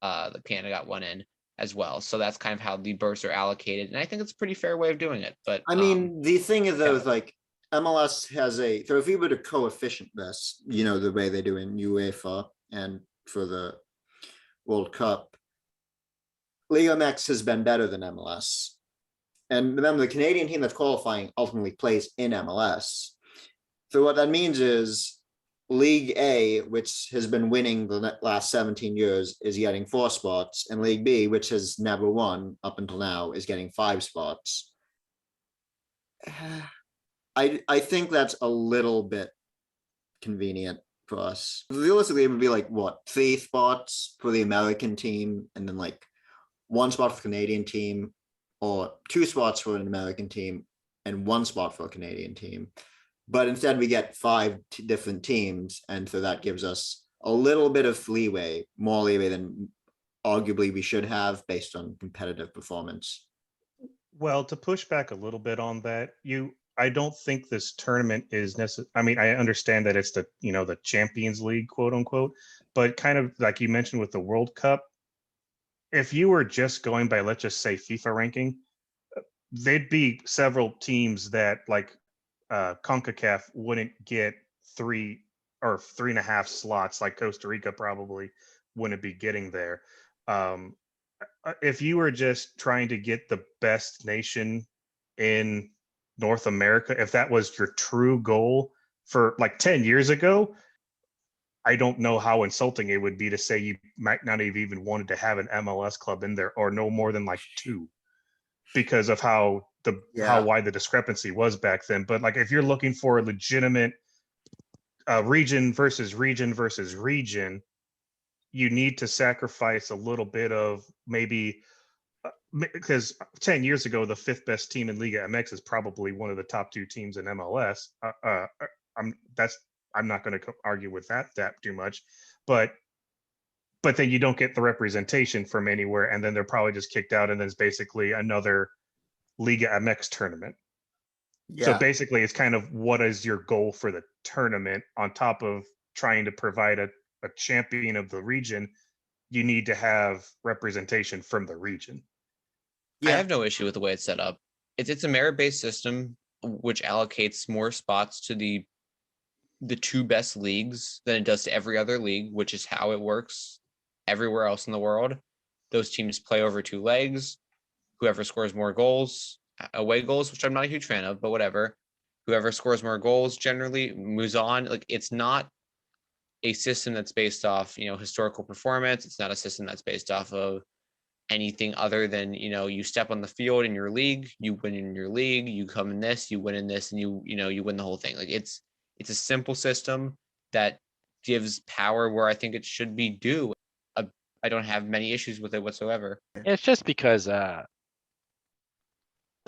Speaker 4: Canada got 1 in as well. So that's kind of how the berths are allocated, and I think it's a pretty fair way of doing it. But
Speaker 1: I mean, the thing is though,
Speaker 4: yeah.
Speaker 1: is like MLS has so if you were to coefficient this, the way they do in UEFA and for the World Cup, Liga MX has been better than MLS. And remember, the Canadian team that's qualifying ultimately plays in MLS. So what that means is League A, which has been winning the last 17 years, is getting 4 spots, and League B, which has never won up until now, is getting 5 spots. I think that's a little bit convenient for us. Realistically, it would be like what, 3 spots for the American team, and then like 1 spot for the Canadian team, or 2 spots for an American team and 1 spot for a Canadian team. But instead we get 5 different teams. And so that gives us a little bit of leeway, more leeway than arguably we should have based on competitive performance.
Speaker 2: Well, to push back a little bit on that, I don't think this tournament is necessary. I mean, I understand that it's the Champions League, quote unquote, but kind of like you mentioned with the World Cup, if you were just going by, let's just say, FIFA ranking, there'd be several teams that like CONCACAF wouldn't get 3 or 3.5 slots, like Costa Rica probably wouldn't be getting there. If you were just trying to get the best nation in North America, if that was your true goal for like 10 years ago, I don't know how insulting it would be to say you might not have even wanted to have an MLS club in there, or no more than like 2, because of how wide the discrepancy was back then. But like if you're looking for a legitimate region versus region versus region, you need to sacrifice a little bit of maybe because 10 years ago the 5th best team in Liga MX is probably one of the top 2 teams in MLS. I'm not going to argue with that too much, but then you don't get the representation from anywhere, and then they're probably just kicked out, and then it's basically another Liga MX tournament. So basically it's kind of, what is your goal for the tournament on top of trying to provide a champion of the region? You need to have representation from the region.
Speaker 4: I have no issue with the way it's set up. It's a merit-based system which allocates more spots to the 2 best leagues than it does to every other league, which is how it works everywhere else in the world. Those teams play over 2 legs. Whoever scores more goals, away goals, which I'm not a huge fan of, but whatever. whoever scores more goals generally moves on. Like it's not a system that's based off, historical performance. It's not a system that's based off of anything other than, you step on the field in your league, you win in your league, you come in this, you win in this, and you win the whole thing. Like it's a simple system that gives power where I think it should be due. I don't have many issues with it whatsoever.
Speaker 3: It's just because the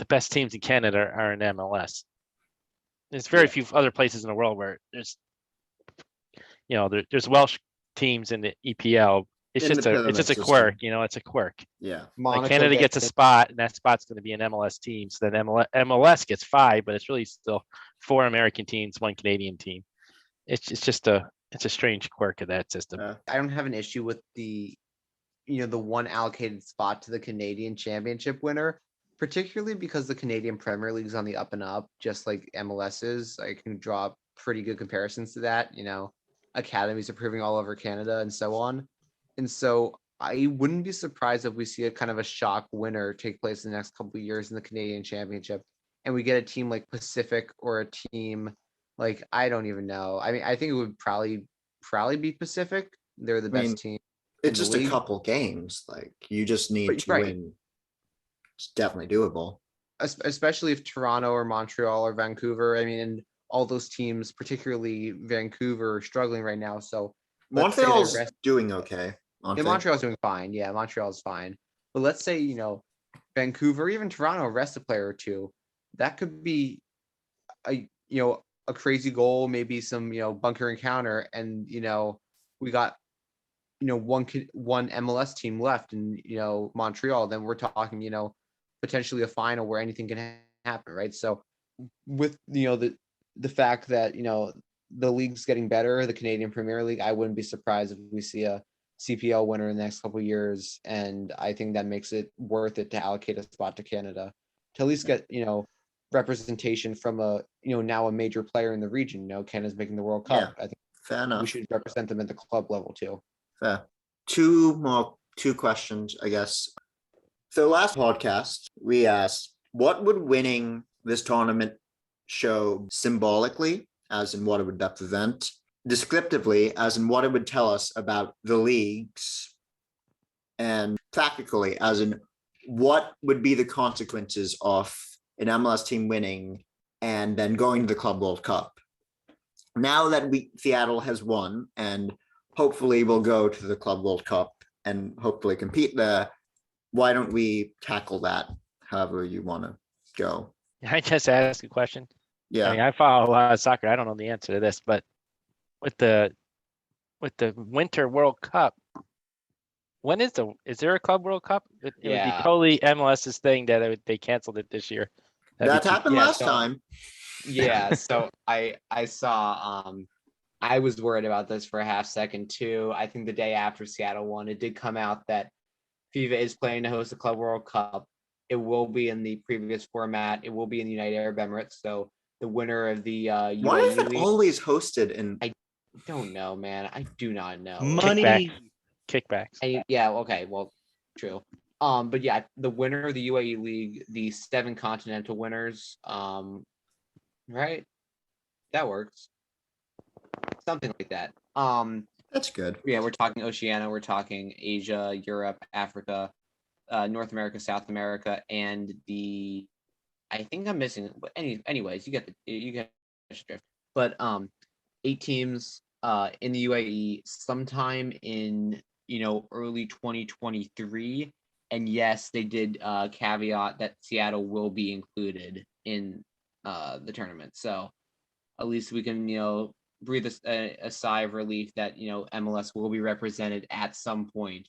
Speaker 3: best teams in Canada are in MLS. There's very few other places in the world where there's there's Welsh teams in the EPL. It's
Speaker 1: In
Speaker 3: just
Speaker 1: the
Speaker 3: a
Speaker 1: pyramid
Speaker 3: it's a
Speaker 1: system.
Speaker 3: quirk, it's a quirk.
Speaker 1: Yeah.
Speaker 3: Like
Speaker 5: Monaco
Speaker 3: Canada gets a
Speaker 5: in.
Speaker 3: spot, and that spot's going to be an MLS team. So then MLS gets 5, but it's really still 4 American teams, 1 Canadian team. It's just a strange quirk of that system.
Speaker 4: I don't have an issue with the one allocated spot to the Canadian Championship winner, particularly because the Canadian Premier League is on the up and up, just like MLS is. I can draw pretty good comparisons to that. Academies are proving all over Canada and so on. And so I wouldn't be surprised if we see a kind of a shock winner take place in the next couple of years in the Canadian Championship, and we get a team like Pacific or a team like, I don't even know. I mean, I think it would probably be Pacific. They're the best team.
Speaker 1: It's just a
Speaker 4: league.
Speaker 1: couple games. Like you just need to
Speaker 4: Right.
Speaker 1: win. It's definitely doable.
Speaker 4: Especially if Toronto or Montreal or Vancouver, I mean, and all those teams, particularly Vancouver, are struggling right now. So let's say they
Speaker 1: Montreal's
Speaker 4: rest-
Speaker 1: doing okay. aren't
Speaker 4: Yeah,
Speaker 1: they?
Speaker 4: Montreal's doing fine. Yeah, Montreal's fine. But let's say, Vancouver, even Toronto rest a player or two. That could be a crazy goal, maybe some, bunker encounter. And, we got, one MLS team left in, Montreal. Then we're talking, potentially a final where anything can happen. Right. So with, the fact that, the league's getting better, the Canadian Premier League, I wouldn't be surprised if we see a CPL winner in the next couple of years. And I think that makes it worth it to allocate a spot to Canada to at least get, representation from a, now a major player in the region. Canada's making the World Cup. I think
Speaker 1: Fair enough.
Speaker 4: we should represent them at the club level too.
Speaker 1: Fair. Two questions, I guess. So last podcast, we asked, what would winning this tournament show symbolically, as in what it would represent, descriptively, as in what it would tell us about the leagues, and practically, as in what would be the consequences of an MLS team winning and then going to the Club World Cup. Now that Seattle has won and hopefully we'll go to the Club World Cup and hopefully compete there, why don't we tackle that however you want to go?
Speaker 3: I just ask a question.
Speaker 1: Yeah.
Speaker 3: I mean, I follow a lot of soccer. I don't know the answer to this, but with the Winter World Cup, is there a Club World Cup? It would be
Speaker 4: Yeah.
Speaker 3: totally MLS's thing that they canceled it this year. That'd
Speaker 1: That
Speaker 3: be too-
Speaker 1: happened
Speaker 4: yeah,
Speaker 1: last
Speaker 4: so-
Speaker 1: time.
Speaker 4: Yeah, so I saw I was worried about this for a half second too. I think the day after Seattle won, it did come out that FIFA is planning to host the Club World Cup. It will be in the previous format. It will be in the United Arab Emirates. So the winner of the UAE
Speaker 1: Why is it
Speaker 4: League,
Speaker 1: always hosted in?
Speaker 4: I don't know, man. I do not know.
Speaker 2: Money.
Speaker 3: Kickbacks.
Speaker 4: Yeah, okay, well, true. But yeah, the winner of the UAE League, the 7 continental winners, right? That works. Something like that.
Speaker 1: That's good.
Speaker 4: Yeah, we're talking Oceania, we're talking Asia, Europe, Africa, North America, South America, and I think I'm missing, but anyways, you get the drift. But 8 teams in the UAE sometime in early 2023. And yes, they did caveat that Seattle will be included in the tournament. So at least we can breathe a sigh of relief that MLS will be represented at some point.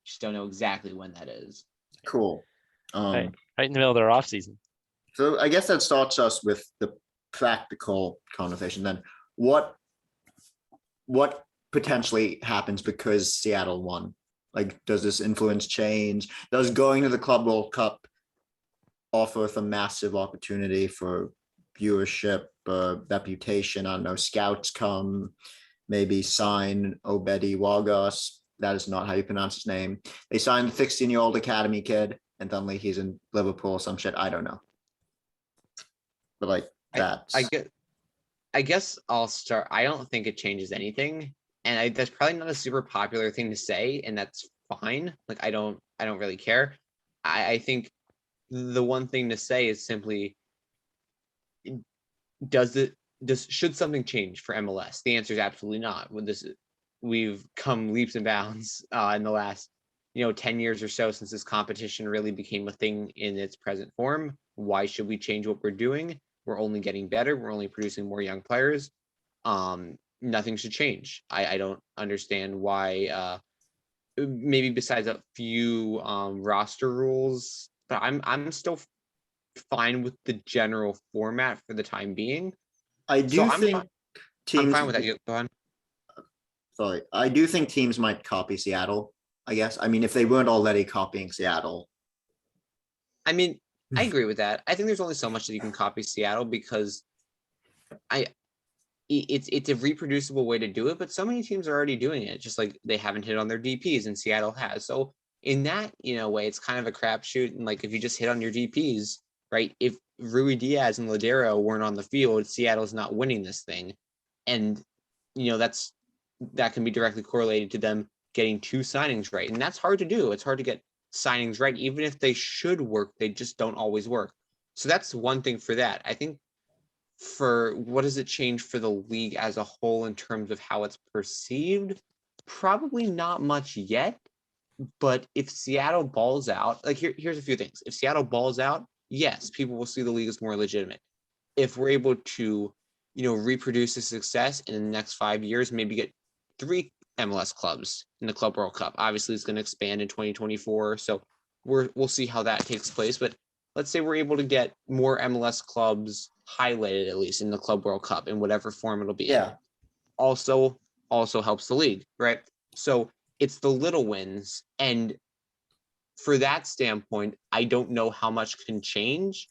Speaker 4: Just don't know exactly when that is.
Speaker 1: Cool.
Speaker 3: Right in the middle of their off season.
Speaker 1: So I guess that starts us with the practical conversation. Then what potentially happens because Seattle won? Like, does this influence change? Does going to the Club World Cup offer a massive opportunity for viewership, reputation? I don't know, scouts come, maybe sign Obedi Wagas. That is not how you pronounce his name. They signed the 16-year-old academy kid, and suddenly he's in Liverpool or some shit. I don't know. But like, That's
Speaker 4: I guess I'll start. I don't think it changes anything, and that's probably not a super popular thing to say, and that's fine. Like I don't really care. I think the one thing to say is simply, should something change for MLS? The answer is absolutely not. We've come leaps and bounds in the last 10 years or so since this competition really became a thing in its present form. Why should we change what we're doing? We're only getting better. We're only producing more young players. Nothing should change. I don't understand why. Maybe besides a few roster rules, but I'm still fine with the general format for the time being.
Speaker 1: I do
Speaker 4: I'm
Speaker 1: think
Speaker 4: I'm
Speaker 1: teams.
Speaker 4: fine with that. Go on.
Speaker 1: Sorry, I do think teams might copy Seattle. I guess. I mean, if they weren't already copying Seattle.
Speaker 4: I mean, I agree with that. I think there's only so much that you can copy Seattle because it's a reproducible way to do it, but so many teams are already doing it. Just like they haven't hit on their DPs, and Seattle has. So in that way, it's kind of a crapshoot. And like if you just hit on your DPs, right? If Rui Diaz and Ladero weren't on the field, Seattle's not winning this thing, and that can be directly correlated to them getting 2 signings right, and that's hard to do. It's hard to get signings right, even if they should work, they just don't always work. So that's one thing for that. I think for what does it change for the league as a whole in terms of how it's perceived? Probably not much yet. But if Seattle balls out, like here's a few things. If Seattle balls out, yes, people will see the league as more legitimate. If we're able to, reproduce the success in the next 5 years, maybe get 3 MLS clubs in the Club World Cup. Obviously, it's going to expand in 2024, so we'll see how that takes place. But let's say we're able to get more MLS clubs highlighted, at least in the Club World Cup in whatever form it'll be.
Speaker 1: Yeah.
Speaker 4: Also helps the league, right? So it's the little wins, and for that standpoint, I don't know how much can change.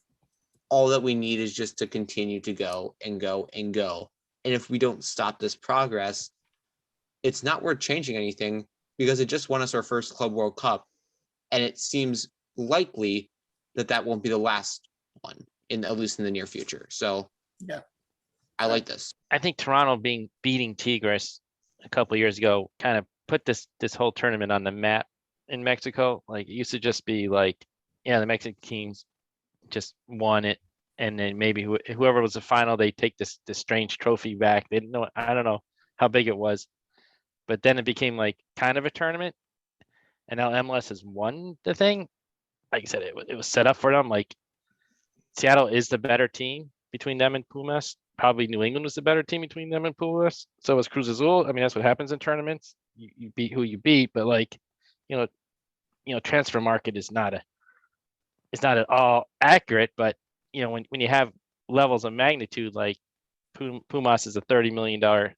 Speaker 4: All that we need is just to continue to go and go and go. And if we don't stop this progress, it's not worth changing anything because it just won us our first Club World Cup. And it seems likely that won't be the last one, at least in the near future. So
Speaker 1: Yeah,
Speaker 4: I like this.
Speaker 3: I think Toronto beating Tigres a couple of years ago kind of put this whole tournament on the map in Mexico. Like it used to just be like, the Mexican teams just won it, and then maybe whoever was the final, they take this strange trophy back. They didn't know. I don't know how big it was, but then it became like kind of a tournament, and now MLS has won the thing. Like I said, it was set up for them. Like Seattle is the better team between them and Pumas. Probably New England was the better team between them and Pumas. So was Cruz Azul. I mean, that's what happens in tournaments. You beat who you beat, but like, transfer market is not at all accurate. But when you have levels of magnitude, like Pumas is a $30 million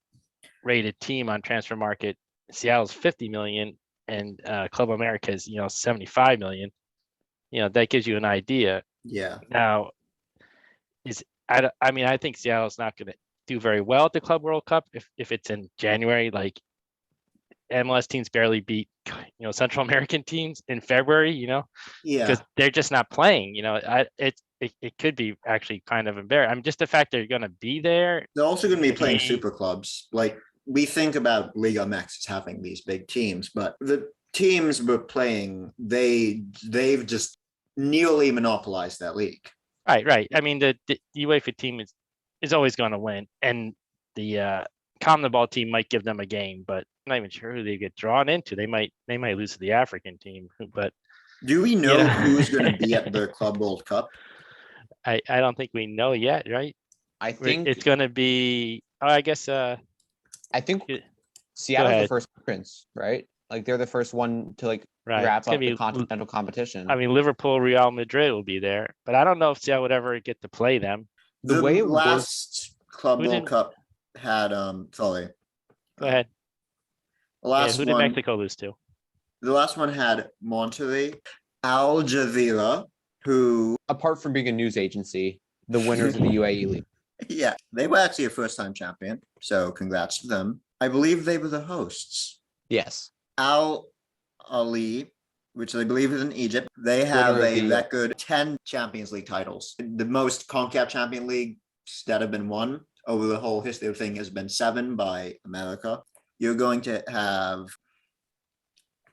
Speaker 3: rated team on transfer market, Seattle's 50 million, and Club America is 75 million. That gives you an idea.
Speaker 1: Yeah.
Speaker 3: Now, I think Seattle's not going to do very well at the Club World Cup if it's in January. Like MLS teams barely beat Central American teams in February.
Speaker 1: Yeah.
Speaker 3: Because they're just not playing. It could be actually kind of embarrassing. I mean, just the fact they're going to be there.
Speaker 1: They're also going to be playing super clubs. Like we think about Liga MX as having these big teams, but the teams we're playing, they've just nearly monopolized that league.
Speaker 3: Right. I mean, the UEFA team is always going to win, and the CONMEBOL team might give them a game, but I'm not even sure who they get drawn into. They might lose to the African team, but
Speaker 1: do we know who's going to be at the Club World Cup?
Speaker 3: I don't think we know yet, right?
Speaker 4: I think
Speaker 3: it's going to be. Oh, I guess.
Speaker 4: I think Seattle's the first entrance, right? Like they're the first one to wrap up the continental competition.
Speaker 3: I mean, Liverpool, Real Madrid will be there, but I don't know if Seattle would ever get to play them.
Speaker 1: The way last Club World Cup had sorry.
Speaker 3: Go ahead.
Speaker 1: The last
Speaker 3: who did Mexico lose to?
Speaker 1: The last one had Monterrey, Al Jazeera, who,
Speaker 4: apart from being a news agency, the winners of the UAE League.
Speaker 1: Yeah, they were actually a first-time champion, so congrats to them. I believe they were the a
Speaker 4: Yes.
Speaker 1: Al Ali, which I believe is in Egypt. They have a record 10 Champions League titles, the most CONCACAF Champion League that have been won over the whole history of the thing has been 7 by America. You're going to have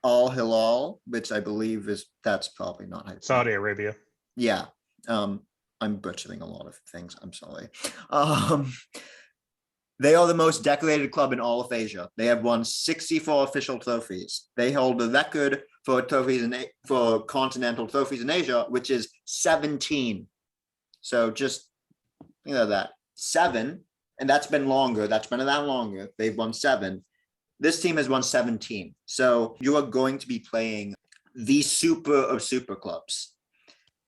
Speaker 1: Al Hilal, which I believe that's probably not how you pronounce it.
Speaker 2: Saudi Arabia.
Speaker 1: Yeah. I'm butchering a lot of things. I'm sorry. They are the most decorated club in all of Asia. They have won 64 official trophies. They hold the record for for continental trophies in Asia, which is 17. So just that 7, and that's been longer. That's been around longer. They've won 7. This team has won 17. So you are going to be playing the super of super clubs,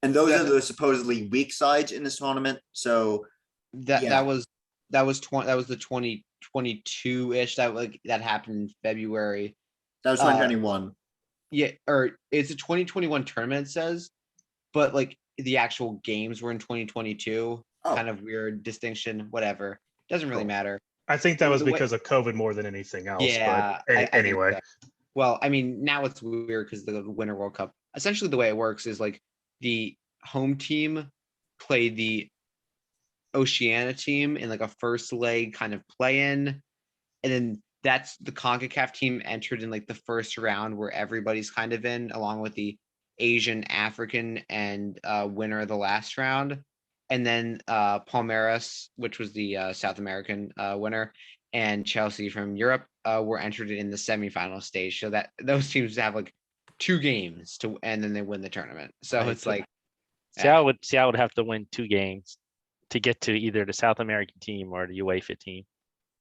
Speaker 1: and those are the supposedly weak sides in this tournament. So
Speaker 4: that was the 2022-ish that happened in February.
Speaker 1: That was 2021.
Speaker 4: Yeah, or it's a 2021 tournament, it says, but like the actual games were in 2022. Kind of weird distinction, whatever. Doesn't really matter.
Speaker 2: I think that was because of COVID more than anything else.
Speaker 4: Yeah.
Speaker 2: But anyway.
Speaker 4: So. Well, I mean, now it's weird because the Winter World Cup, essentially the way it works is like the home team played the Oceania team in like a first leg kind of play-in, and then that's the CONCACAF team entered in like the first round where everybody's kind of in, along with the Asian, African, and winner of the last round. And then Palmeiras, which was the South American winner, and Chelsea from Europe were entered in the semifinal stage. So that those teams have like 2 games and then they win the tournament. So
Speaker 3: Right.
Speaker 4: it's like
Speaker 3: Seattle would have to win 2 games to get to either the South American team or the UEFA team.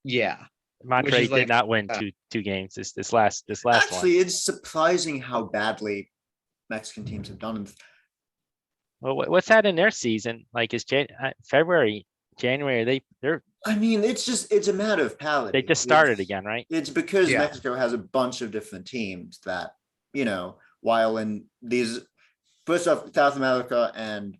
Speaker 4: Yeah.
Speaker 3: Monterrey did not win two games this last
Speaker 1: Actually,
Speaker 3: one.
Speaker 1: it's surprising how badly Mexican teams have done.
Speaker 3: Well, what's that in their season? Like it's February, January. They're.
Speaker 1: I mean, it's a matter of palate.
Speaker 3: They just started again, right?
Speaker 1: It's because Mexico has a bunch of different teams that, while in these, first off, South America and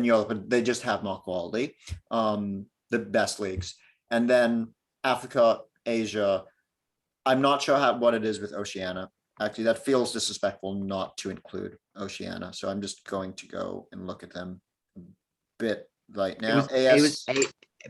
Speaker 1: Europe, they just have more quality, the best leagues. And then Africa, Asia, I'm not sure what it is with Oceania. Actually, that feels disrespectful not to include Oceania. So I'm just going to go and look at them a bit right now.
Speaker 4: It was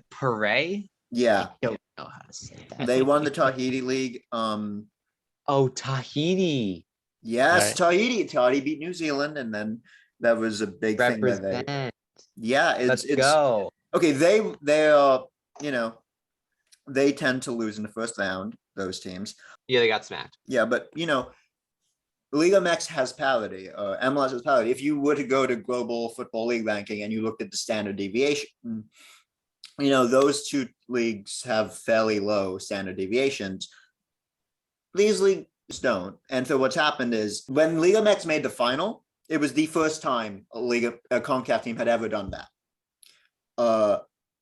Speaker 4: Pare?
Speaker 1: Yeah.
Speaker 4: I don't know how to say that.
Speaker 1: They won the Tahiti League.
Speaker 4: Oh, Tahiti.
Speaker 1: Yes,
Speaker 3: Right.
Speaker 1: Tahiti beat New Zealand, and then that was a big thing that
Speaker 4: Represent.
Speaker 1: it's
Speaker 4: Go.
Speaker 1: okay. They are, they tend to lose in the first round, those teams.
Speaker 4: Yeah, they got smacked.
Speaker 1: Yeah, but Liga MX has parity, MLS has parity. If you were to go to Global Football League ranking and you looked at the standard deviation, those 2 leagues have fairly low standard deviations. These leagues don't. And so what's happened is when Liga MX made the final, it was the first time a CONCACAF team had ever done that.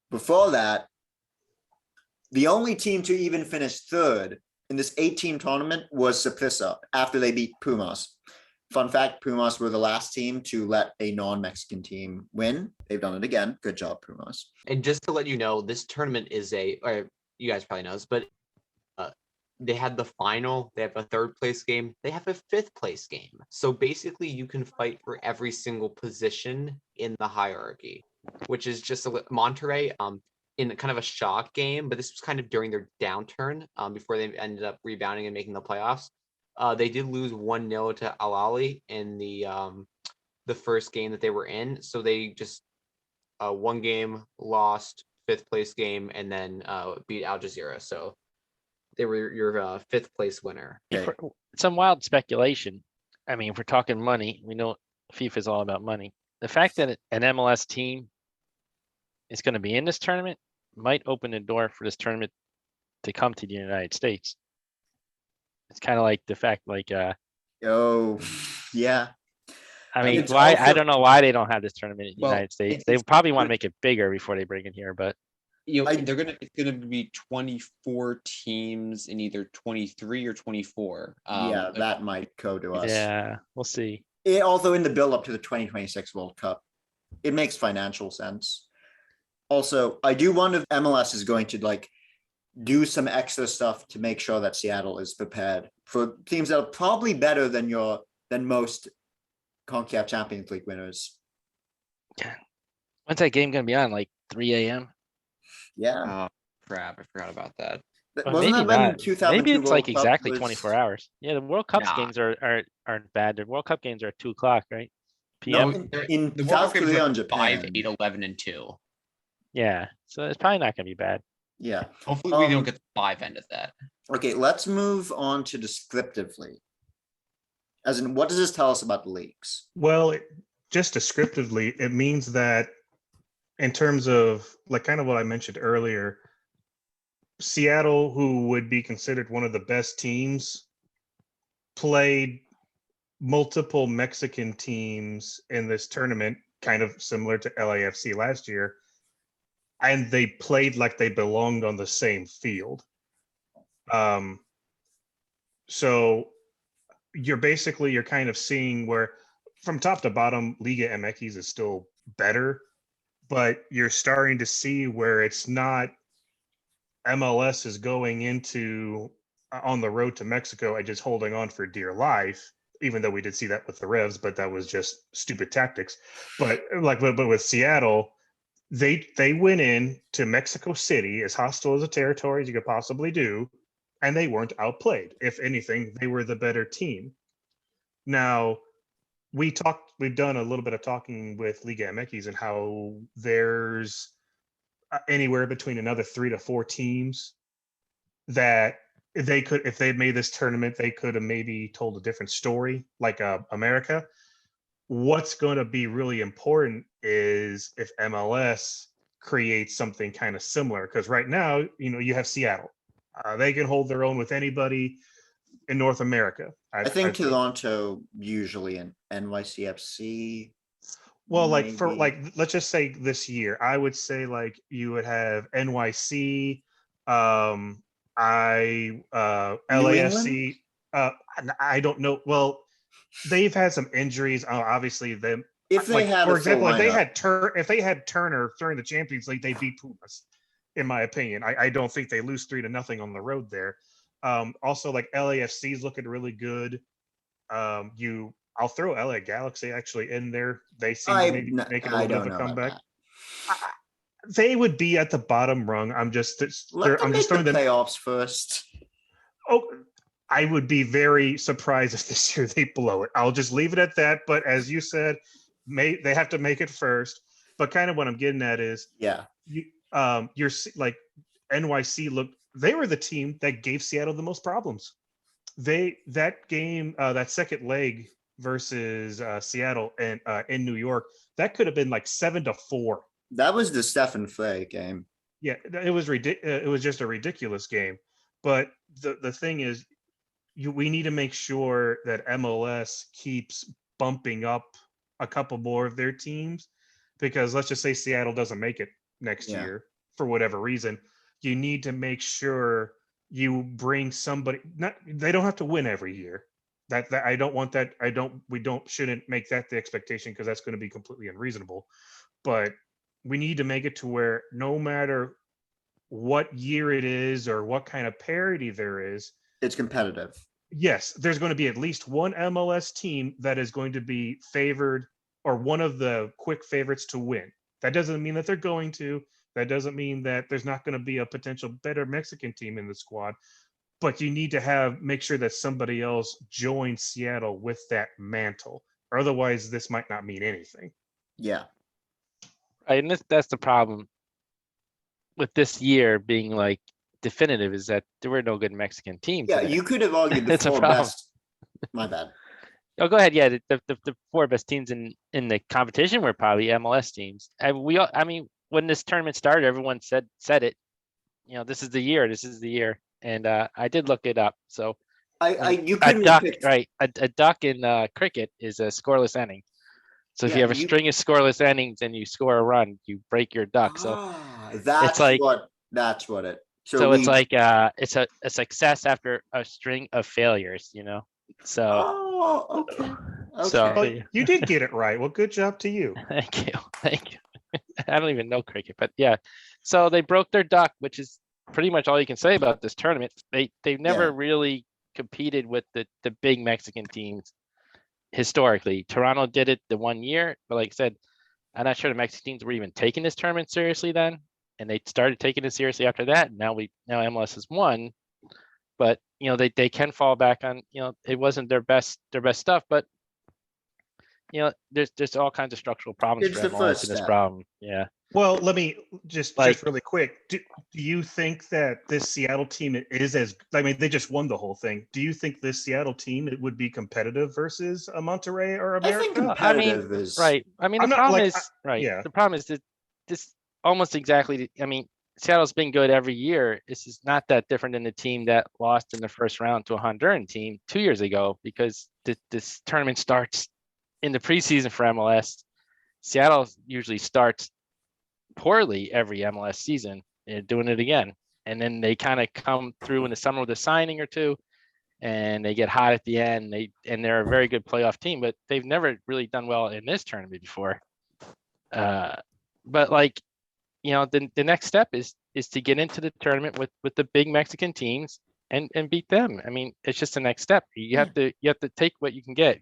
Speaker 1: Before that, the only team to even finish 3rd in this 8-team tournament was Saprissa after they beat Pumas. Fun fact, Pumas were the last team to let a non-Mexican team win. They've done it again. Good job, Pumas.
Speaker 6: And just to let you know, this tournament is or you guys probably know this, but they had the final, they have a 3rd place game, they have a 5th place game. So basically you can fight for every single position in the hierarchy, which is just Monterrey in kind of a shock game, but this was kind of during their downturn before they ended up rebounding and making the playoffs. They did lose 1-0 to Al Ahly in the first game that they were in. So they just 1 game lost, 5th place game, and then beat Al Jazeera. So they were your 5th place winner.
Speaker 1: Okay.
Speaker 3: Some wild speculation. I mean, if we're talking money, we know FIFA is all about money. The fact that an MLS team is going to be in this tournament might open the door for this tournament to come to the United States. It's kind of like the fact,
Speaker 1: Oh, yeah.
Speaker 3: I mean,
Speaker 1: It's
Speaker 3: why?
Speaker 1: also-
Speaker 3: I don't know why they don't have this tournament in the
Speaker 4: Well,
Speaker 3: United States.
Speaker 4: it's-
Speaker 3: They
Speaker 4: it's-
Speaker 3: probably want to make it bigger before they bring it here, but
Speaker 4: It's gonna be 24 teams in either 23 or 24.
Speaker 1: Yeah, that might go to us.
Speaker 3: yeah, we'll see.
Speaker 1: Although in the build up to the 2026 World Cup, it makes financial sense. Also, I do wonder if MLS is going to do some extra stuff to make sure that Seattle is prepared for teams that are probably better than most CONCACAF Champions League winners.
Speaker 3: When's that game going to be on? Like 3 a.m.
Speaker 1: Yeah.
Speaker 4: Oh crap! I forgot about that.
Speaker 3: Or
Speaker 1: Wasn't
Speaker 3: maybe
Speaker 1: that when
Speaker 3: not.
Speaker 1: 2002
Speaker 3: Maybe it's
Speaker 1: World
Speaker 3: like
Speaker 1: Cup
Speaker 3: exactly
Speaker 1: was-
Speaker 3: 24 hours. Yeah, the World Cup's
Speaker 4: Nah.
Speaker 3: games aren't bad. The World Cup games are at 2 o'clock, right?
Speaker 1: No,
Speaker 3: PM.
Speaker 1: in
Speaker 4: The World
Speaker 1: South
Speaker 4: Cup games
Speaker 1: Korea
Speaker 4: are
Speaker 1: and
Speaker 4: 5,
Speaker 1: Japan.
Speaker 4: 8, 11, and 2.
Speaker 3: Yeah, so it's probably not gonna be bad.
Speaker 1: Yeah.
Speaker 4: Hopefully, we don't
Speaker 1: Um,
Speaker 4: get the 5 end of that.
Speaker 1: Okay, let's move on to descriptively. As in, what does this tell us about the leagues?
Speaker 2: Well, just descriptively, it means that in terms of like kind of what I mentioned earlier, Seattle, who would be considered one of the best teams, played multiple Mexican teams in this tournament, kind of similar to LAFC last year, and they played like they belonged on the same field. So you're kind of seeing where from top to bottom, Liga MX is still better, but you're starting to see where it's not MLS is going into on the road to Mexico and just holding on for dear life, even though we did see that with the Revs, but that was just stupid tactics. But with Seattle, they went in to Mexico City, as hostile as a territory as you could possibly do, and they weren't outplayed. If anything, they were the better team. Now, we've done a little bit of talking with Liga MX and how there's anywhere between another 3 to 4 teams that if they had made this tournament, they could have maybe told a different story, like America. What's going to be really important is if MLS creates something kind of similar, because right now, you have Seattle. They can hold their own with anybody in North America.
Speaker 1: I think Toronto usually and NYCFC.
Speaker 2: Well, like
Speaker 1: maybe.
Speaker 2: let's just say this year, I would say like you would have NYC,
Speaker 1: New England?
Speaker 2: LAFC. I don't know. Well, they've had some injuries. Obviously, them.
Speaker 1: If they
Speaker 2: Like
Speaker 1: had
Speaker 2: for
Speaker 1: a full
Speaker 2: example,
Speaker 1: lineup.
Speaker 2: if they had Turner during the Champions League, they beat Pumas. In my opinion, I don't think they lose 3-0 on the road there. Also, like LAFC is looking really good. I'll throw LA Galaxy actually in there. They seem to maybe making a
Speaker 1: I
Speaker 2: little bit
Speaker 1: don't
Speaker 2: of a
Speaker 1: know about
Speaker 2: comeback.
Speaker 1: that.
Speaker 2: They would be at the bottom rung.
Speaker 1: Let them
Speaker 2: I'm just
Speaker 1: make the
Speaker 2: throwing them.
Speaker 1: playoffs first.
Speaker 2: Oh, I would be very surprised if this year they blow it. I'll just leave it at that. But as you said, they have to make it first. But kind of what I'm getting at is,
Speaker 1: Yeah.
Speaker 2: you're like NYC looked. They were the team that gave Seattle the most problems. That game, that second leg versus Seattle and in New York, that could have been like 7-4.
Speaker 1: That was the Stefan Frey game.
Speaker 2: Yeah, it was ridiculous. It was just a ridiculous game. But the thing is, we need to make sure that MLS keeps bumping up a couple more of their teams, because let's just say Seattle doesn't make it next
Speaker 1: Yeah.
Speaker 2: year for whatever reason. You need to make sure you bring somebody. They don't have to win every year. That I don't want that. Shouldn't make that the expectation, because that's going to be completely unreasonable. But we need to make it to where no matter what year it is or what kind of parity there is,
Speaker 1: It's competitive.
Speaker 2: yes, there's going to be at least one MLS team that is going to be favored, or one of the quick favorites to win. That doesn't mean that they're going to. That doesn't mean that there's not going to be a potential better Mexican team in the squad. But you need to make sure that somebody else joins Seattle with that mantle. Or otherwise, this might not mean anything.
Speaker 1: Yeah.
Speaker 3: Right, and that's the problem with this year being like definitive, is that there were no good Mexican teams.
Speaker 1: Yeah,
Speaker 3: in it.
Speaker 1: you could have argued the
Speaker 3: It's a
Speaker 1: four
Speaker 3: problem.
Speaker 1: best. My bad.
Speaker 3: Oh, go ahead. Yeah, the 4 best teams in the competition were probably MLS teams. I mean, when this tournament started, everyone said it. This is the year. This is the year. And I did look it up. So
Speaker 1: You
Speaker 3: a
Speaker 1: couldn't
Speaker 3: duck,
Speaker 1: have picked.
Speaker 3: right? A duck in cricket is a scoreless inning. So if
Speaker 1: Yeah,
Speaker 3: you have a string of scoreless innings and you score a run, you break your duck. So
Speaker 1: That's
Speaker 3: like
Speaker 1: that's what it.
Speaker 3: so it's like it's a success after a string of failures. So
Speaker 1: Oh, okay.
Speaker 3: So
Speaker 2: Well, you did get it right. Well, good job to you.
Speaker 3: thank you. I don't even know cricket, but yeah. So they broke their duck, which is pretty much all you can say about this tournament. They've never really competed with the big Mexican teams historically. Toronto did it the one year, but like I said, I'm not sure the Mexican teams were even taking this tournament seriously then, and they started taking it seriously after that. Now MLS has won, but they can fall back on it wasn't their best stuff, but there's all kinds of structural problems
Speaker 1: It's
Speaker 3: for
Speaker 1: the
Speaker 3: MLS
Speaker 1: first
Speaker 3: in this
Speaker 1: step.
Speaker 3: problem. Yeah.
Speaker 2: Well, let me just
Speaker 3: Like-
Speaker 2: really quick. Do you think that this Seattle team is as? I mean, they just won the whole thing. Do you think this Seattle team it would be competitive versus a Monterrey or
Speaker 1: I think
Speaker 2: America?
Speaker 1: competitive is
Speaker 3: Right. I mean,
Speaker 2: I'm
Speaker 3: the
Speaker 2: not,
Speaker 3: problem
Speaker 2: like,
Speaker 3: is right.
Speaker 2: yeah.
Speaker 3: The problem is that this almost exactly. I mean, Seattle's been good every year. This is not that different than the team that lost in the first round to a Honduran team 2 years ago, because this tournament starts in the preseason for MLS. Seattle usually starts poorly every MLS season. They're doing it again, and then they kind of come through in the summer with a signing or two, and they get hot at the end. They're a very good playoff team, but they've never really done well in this tournament before. But like, the next step is to get into the tournament with the big Mexican teams and beat them. I mean, it's just the next step. You have to take what you can get.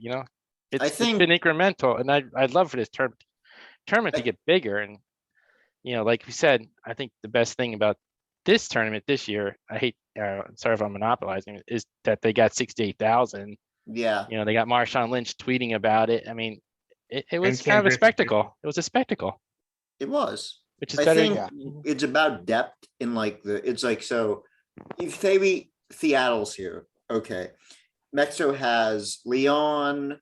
Speaker 3: It's
Speaker 1: think-
Speaker 3: been incremental, and I'd love for this tournament to get bigger. And like we said, I think the best thing about this tournament this year, sorry if I'm monopolizing, is that they got 68,000.
Speaker 1: yeah.
Speaker 3: They got Marshawn Lynch tweeting about it. I mean, it was
Speaker 2: Ken
Speaker 3: kind of a
Speaker 2: Griffey.
Speaker 3: spectacle. It was a spectacle,
Speaker 1: It was.
Speaker 3: which is
Speaker 1: I
Speaker 3: better.
Speaker 1: think it's about depth in it's like, so if they beat Seattle's here, okay. Mexico has Leon,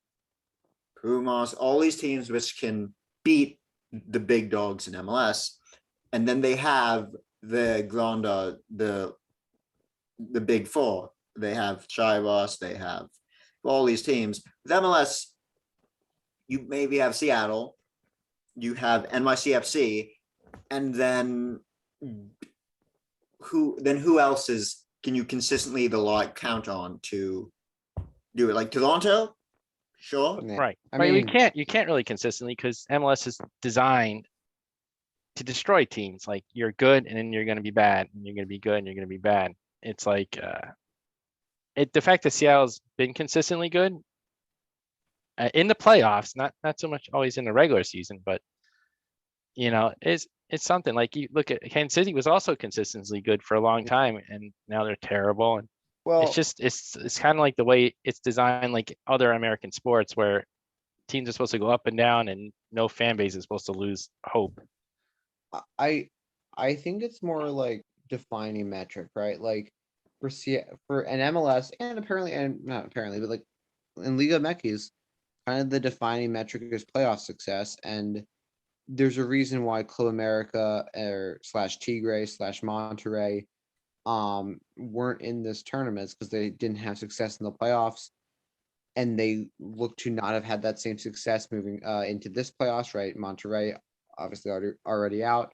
Speaker 1: Pumas, all these teams which can beat the big dogs in MLS. And then they have the Granda, the big four. They have Chivas, they have all these teams. With MLS, you maybe have Seattle, you have NYCFC, and then who else can you consistently count on to do it? Like Toronto? Sure.
Speaker 5: Yeah.
Speaker 3: Right.
Speaker 5: I
Speaker 3: Right.
Speaker 5: mean,
Speaker 3: You can't really consistently, because MLS is designed to destroy teams. Like, you're good and then you're going to be bad, and you're going to be good and you're going to be bad. It's like the fact that Seattle's been consistently good in the playoffs, not so much always in the regular season, but it's something. Like, you look at Kansas City was also consistently good for a long time, and now they're terrible. And
Speaker 5: well,
Speaker 3: it's just it's kind of like the way it's designed, like other American sports, where teams are supposed to go up and down, and no fan base is supposed to lose hope.
Speaker 5: I think it's more like defining metric, right? Like for an MLS and apparently, and not apparently, but like in Liga MX, kind of the defining metric is playoff success. And there's a reason why Club America or /Tigre/Monterrey weren't in this tournament, because they didn't have success in the playoffs, and they look to not have had that same success moving into this playoffs, right? Monterrey obviously already out,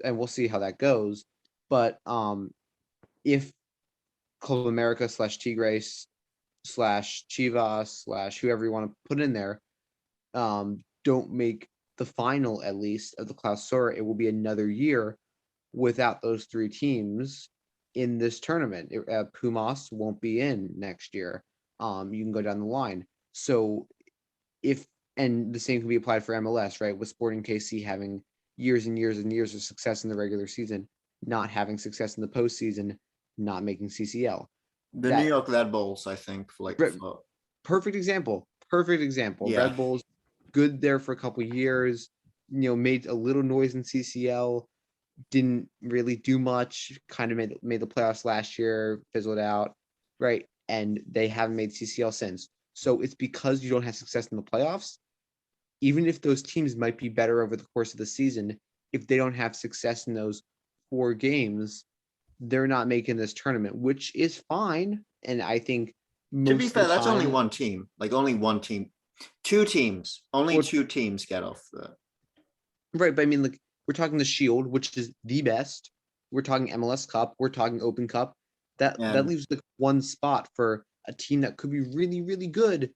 Speaker 5: and we'll see how that goes. But if Club America /Tigres/Chivas/ whoever you want to put in there don't make the final, at least, of the Clausura, it will be another year without those three teams in this tournament. Pumas won't be in next year. You can go down the line. So and the same can be applied for MLS, right? With Sporting KC having years and years and years of success in the regular season, not having success in the postseason, not making CCL.
Speaker 1: The
Speaker 5: That-
Speaker 1: New York Red Bulls, I think,
Speaker 5: Right. Perfect example.
Speaker 1: Yeah.
Speaker 5: Red Bulls, good there for a couple years, made a little noise in CCL, didn't really do much, kind of made the playoffs last year, fizzled out, right? And they haven't made CCL since. So it's because you don't have success in the playoffs. Even if those teams might be better over the course of the season, if they don't have success in those 4 games, they're not making this tournament, which is fine. And I think
Speaker 1: To be fair, that's only
Speaker 5: time-
Speaker 1: one team. Like, only one team. 2 teams. Only
Speaker 5: Well,
Speaker 1: 2 teams get off the.
Speaker 5: Right, but I mean, like, we're talking the Shield, which is the best. We're talking MLS Cup. We're talking Open Cup. That
Speaker 1: And-
Speaker 5: leaves like one spot for a team that could be really, really good.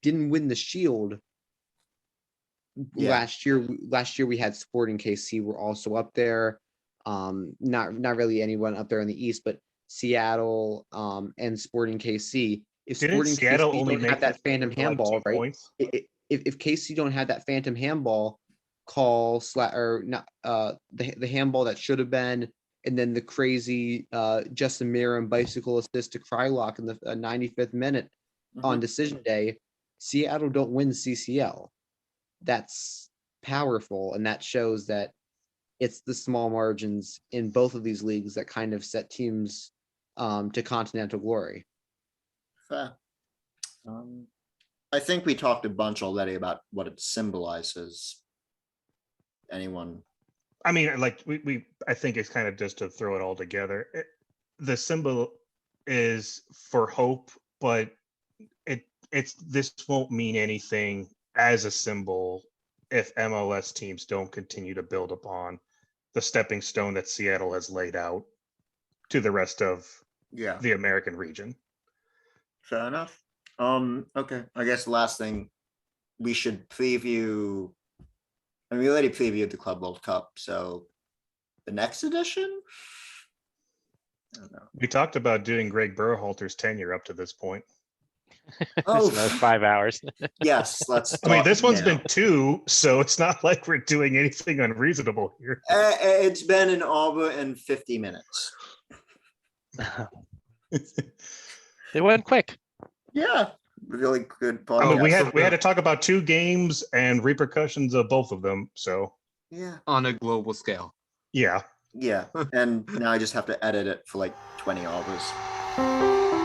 Speaker 5: Didn't win the Shield
Speaker 1: Yeah.
Speaker 5: last year. Last year we had Sporting KC were also up there. Not really anyone up there in the East, but Seattle and Sporting KC. If
Speaker 2: Didn't
Speaker 5: Sporting
Speaker 2: Seattle
Speaker 5: KC
Speaker 2: only
Speaker 5: don't
Speaker 2: make
Speaker 5: have that phantom
Speaker 2: for, like,
Speaker 5: handball,
Speaker 2: 2
Speaker 5: right?
Speaker 2: points?
Speaker 5: If KC don't have that phantom handball,
Speaker 4: call or not the handball that should have been, and then the crazy Justin Miram bicycle assist to Krylock in the 95th minute on decision day, Seattle don't win CCL. That's powerful, and that shows that it's the small margins in both of these leagues that kind of set teams to continental glory.
Speaker 1: Fair. I think we talked a bunch already about what it symbolizes. Anyone?
Speaker 2: I mean, like I think it's kind of just to throw it all together. The symbol is for hope, but this won't mean anything as a symbol if MLS teams don't continue to build upon the stepping stone that Seattle has laid out to the rest of the American region.
Speaker 1: Fair enough. Okay. I guess the last thing we should preview. I mean, we already previewed the Club World Cup, so the next edition? I don't know.
Speaker 2: We talked about doing Greg Berhalter's tenure up to this point.
Speaker 3: It's another 5 hours.
Speaker 1: Yes, let's.
Speaker 2: I mean, this
Speaker 1: talk
Speaker 2: one's
Speaker 1: now.
Speaker 2: been 2, so it's not like we're doing anything unreasonable here.
Speaker 1: It's been an hour and 50 minutes.
Speaker 3: It went quick.
Speaker 1: Yeah, really good podcast.
Speaker 2: I mean, we had to talk about 2 games and repercussions of both of them. So
Speaker 1: Yeah.
Speaker 6: On a global scale.
Speaker 2: yeah.
Speaker 1: Yeah, and now I just have to edit it for like 20 hours.